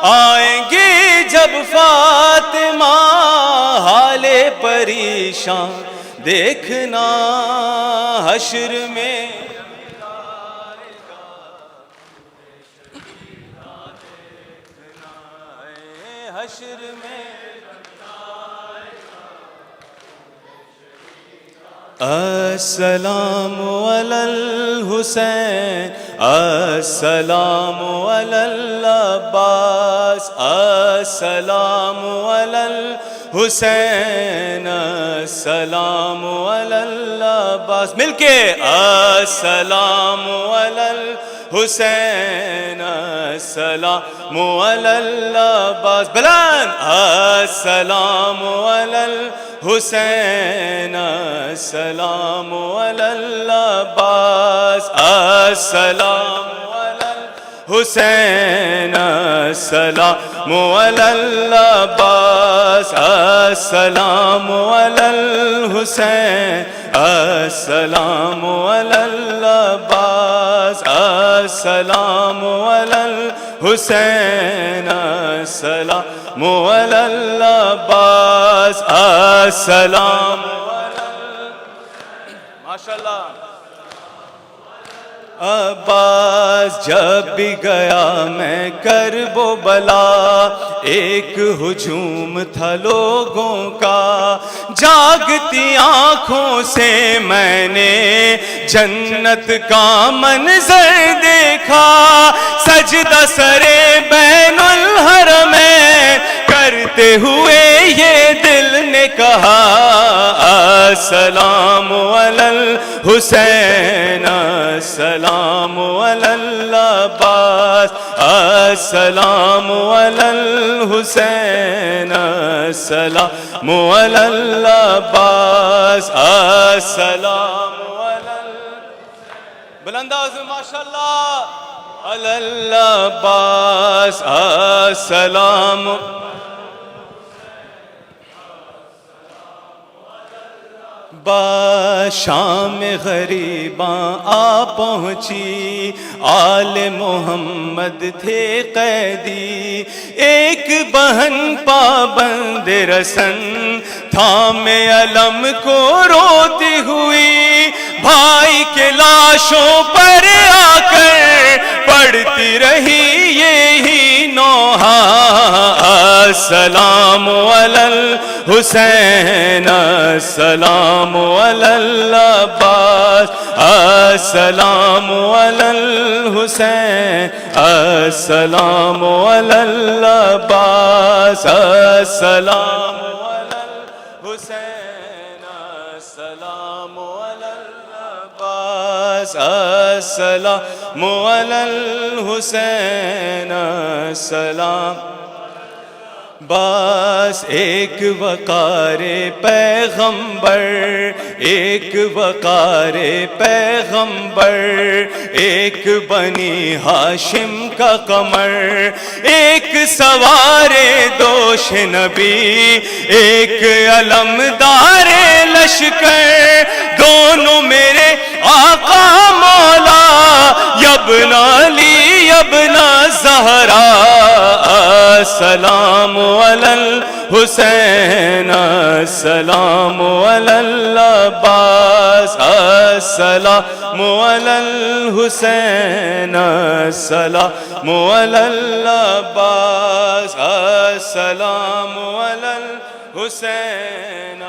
آئیں گی جب فاطمہ حال پریشان دیکھنا حشر میں حشر میں السلام علی الحسین السلام علی العباس السلام علی الحسین السلام علی العباس مل کے السلام علی الحسین السلام علی العباس بلند السلام علی الحسین السلام علی العباس السلام علی الحسین السلام علی العباس السلام علی الحسین السلام علی العباس السلام علی الحسین السلام علی العباس السلام ماشاءاللہ عباس جب بھی گیا میں کرب و بلا ایک ہجوم تھا لوگوں کا جاگتی آنکھوں سے میں نے جنت کا منظر دیکھا سجدہ سرے بین الحرمین کرتے ہوئے یہ دل نے کہا السلام علی الحسین السلام علی العباس السلام علی الحسین السلام علی العباس السلام علی بلند آواز میں ماشاءاللہ علی العباس السلام شام غریباں آ پہنچی آل محمد تھے قیدی ایک بہن پابند رسن تھامے علم کو روتی ہوئی بھائی کے لاشوں پر آ کر پڑھتی رہی یہی نوحہ السلام علی الحسین السلام علی العباس السلام علی الحسین السلام علی العباس السلام علی الحسین السلام علی العباس السلام علی الحسین السلام بس ایک وقار پیغمبر ایک وقار پیغمبر ایک بنی ہاشم کا قمر ایک سوار دوش نبی ایک علمدار لشکر دونوں میرے آقا مولا یبن علی یبن زہرا السلام علی الحسین السلام علی العباس السلام علی الحسین السلام علی العباس السلام علی الحسین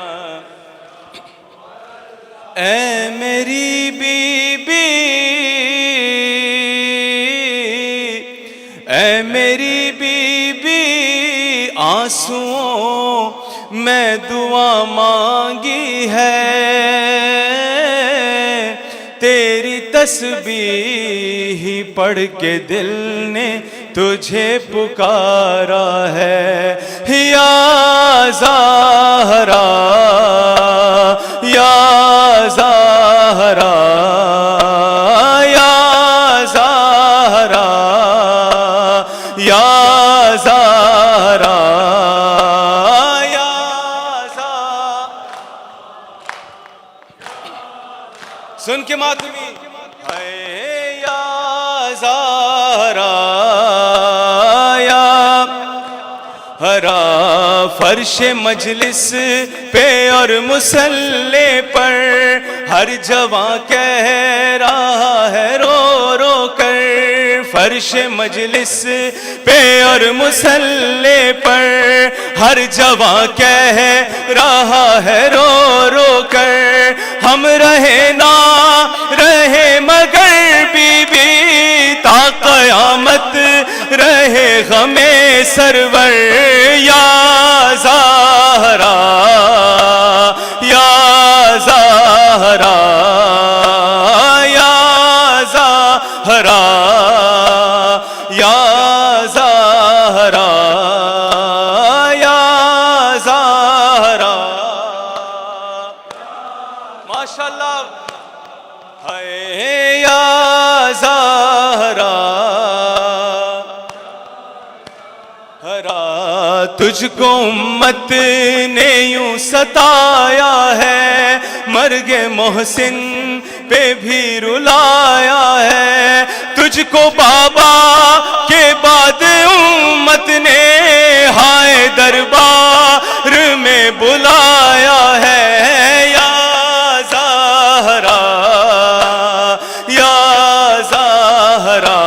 اے میری بی بی اے میری بی بی آنسوؤں میں دعا مانگی ہے تیری تسبیح پڑھ کے دل نے تجھے پکارا ہے یا زہرا یا زہرا یا زہرا یا زہرا یا زہرا سن کے ماتمی اے یا زہرا یا ہرا فرش مجلس پہ اور مصلی پر ہر جوان کہہ رہا ہے رو رو کر فرش مجلس پہ اور مصلی پر ہر جوان کہہ رہا ہے رو رو کر ہم رہے نہ رہے مگر بی بی تا قیامت رہے غم سرور یا زہرا یا زہرا یا زہرا یا زہرا یا زہرا ماشاءاللہ ہے یا زہرا تجھ کو امت نے یوں ستایا ہے مرگ محسن پہ بھی رلایا ہے تجھ کو بابا کے بعد امت نے ہائے دربار میں بلایا ہے یا زہرا یا زہرا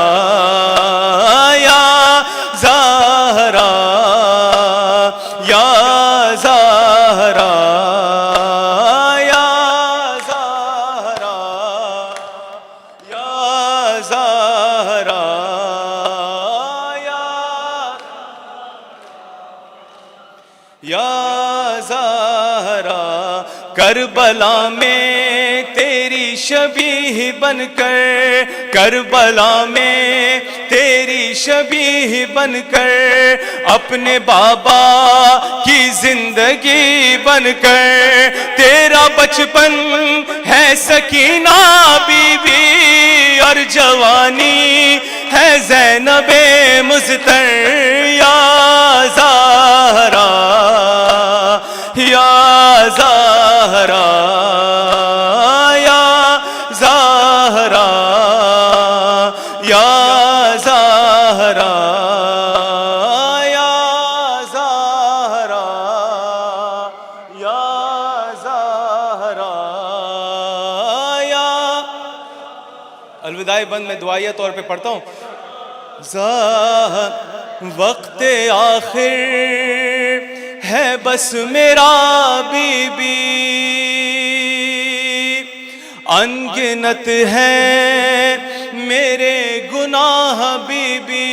یا زہرا یا زہرا یا زہرا یا زہرا یا زہرا کربلا میں تیری شبیہ بن کر، کربلا میں تیری شبیہ بن کر، اپنے بابا کی زندگی بن کر، تیرا بچپن ہے سکینہ بی بی اور جوانی ہے زینب مزتر، یا زہرا یا زہرا یا زہرا یا زہرا یا زہرا یا زہرا یا الوداعی بند میں دعائیہ طور پہ پڑھتا ہوں. وقت آخر ہے بس میرا بی بی، انگنت ہے میرے گناہ بی بی،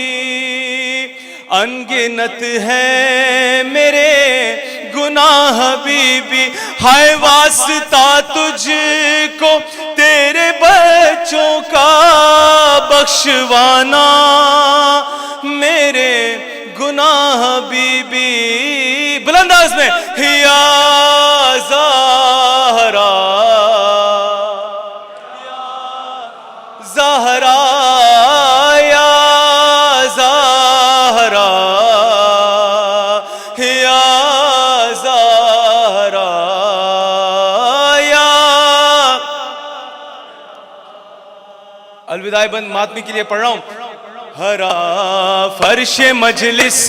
انگنت ہے میرے گناہ بی بی، ہائے واسطہ تجھ کو تیرے بچوں کا بخشوانا میرے گناہ بی بی. بلند آواز میں یا زہرا زہرا یا زہرا یا زہرا یا. الوداعی بند ماتمی کے لیے پڑھ رہا ہوں. ہرا فرش مجلس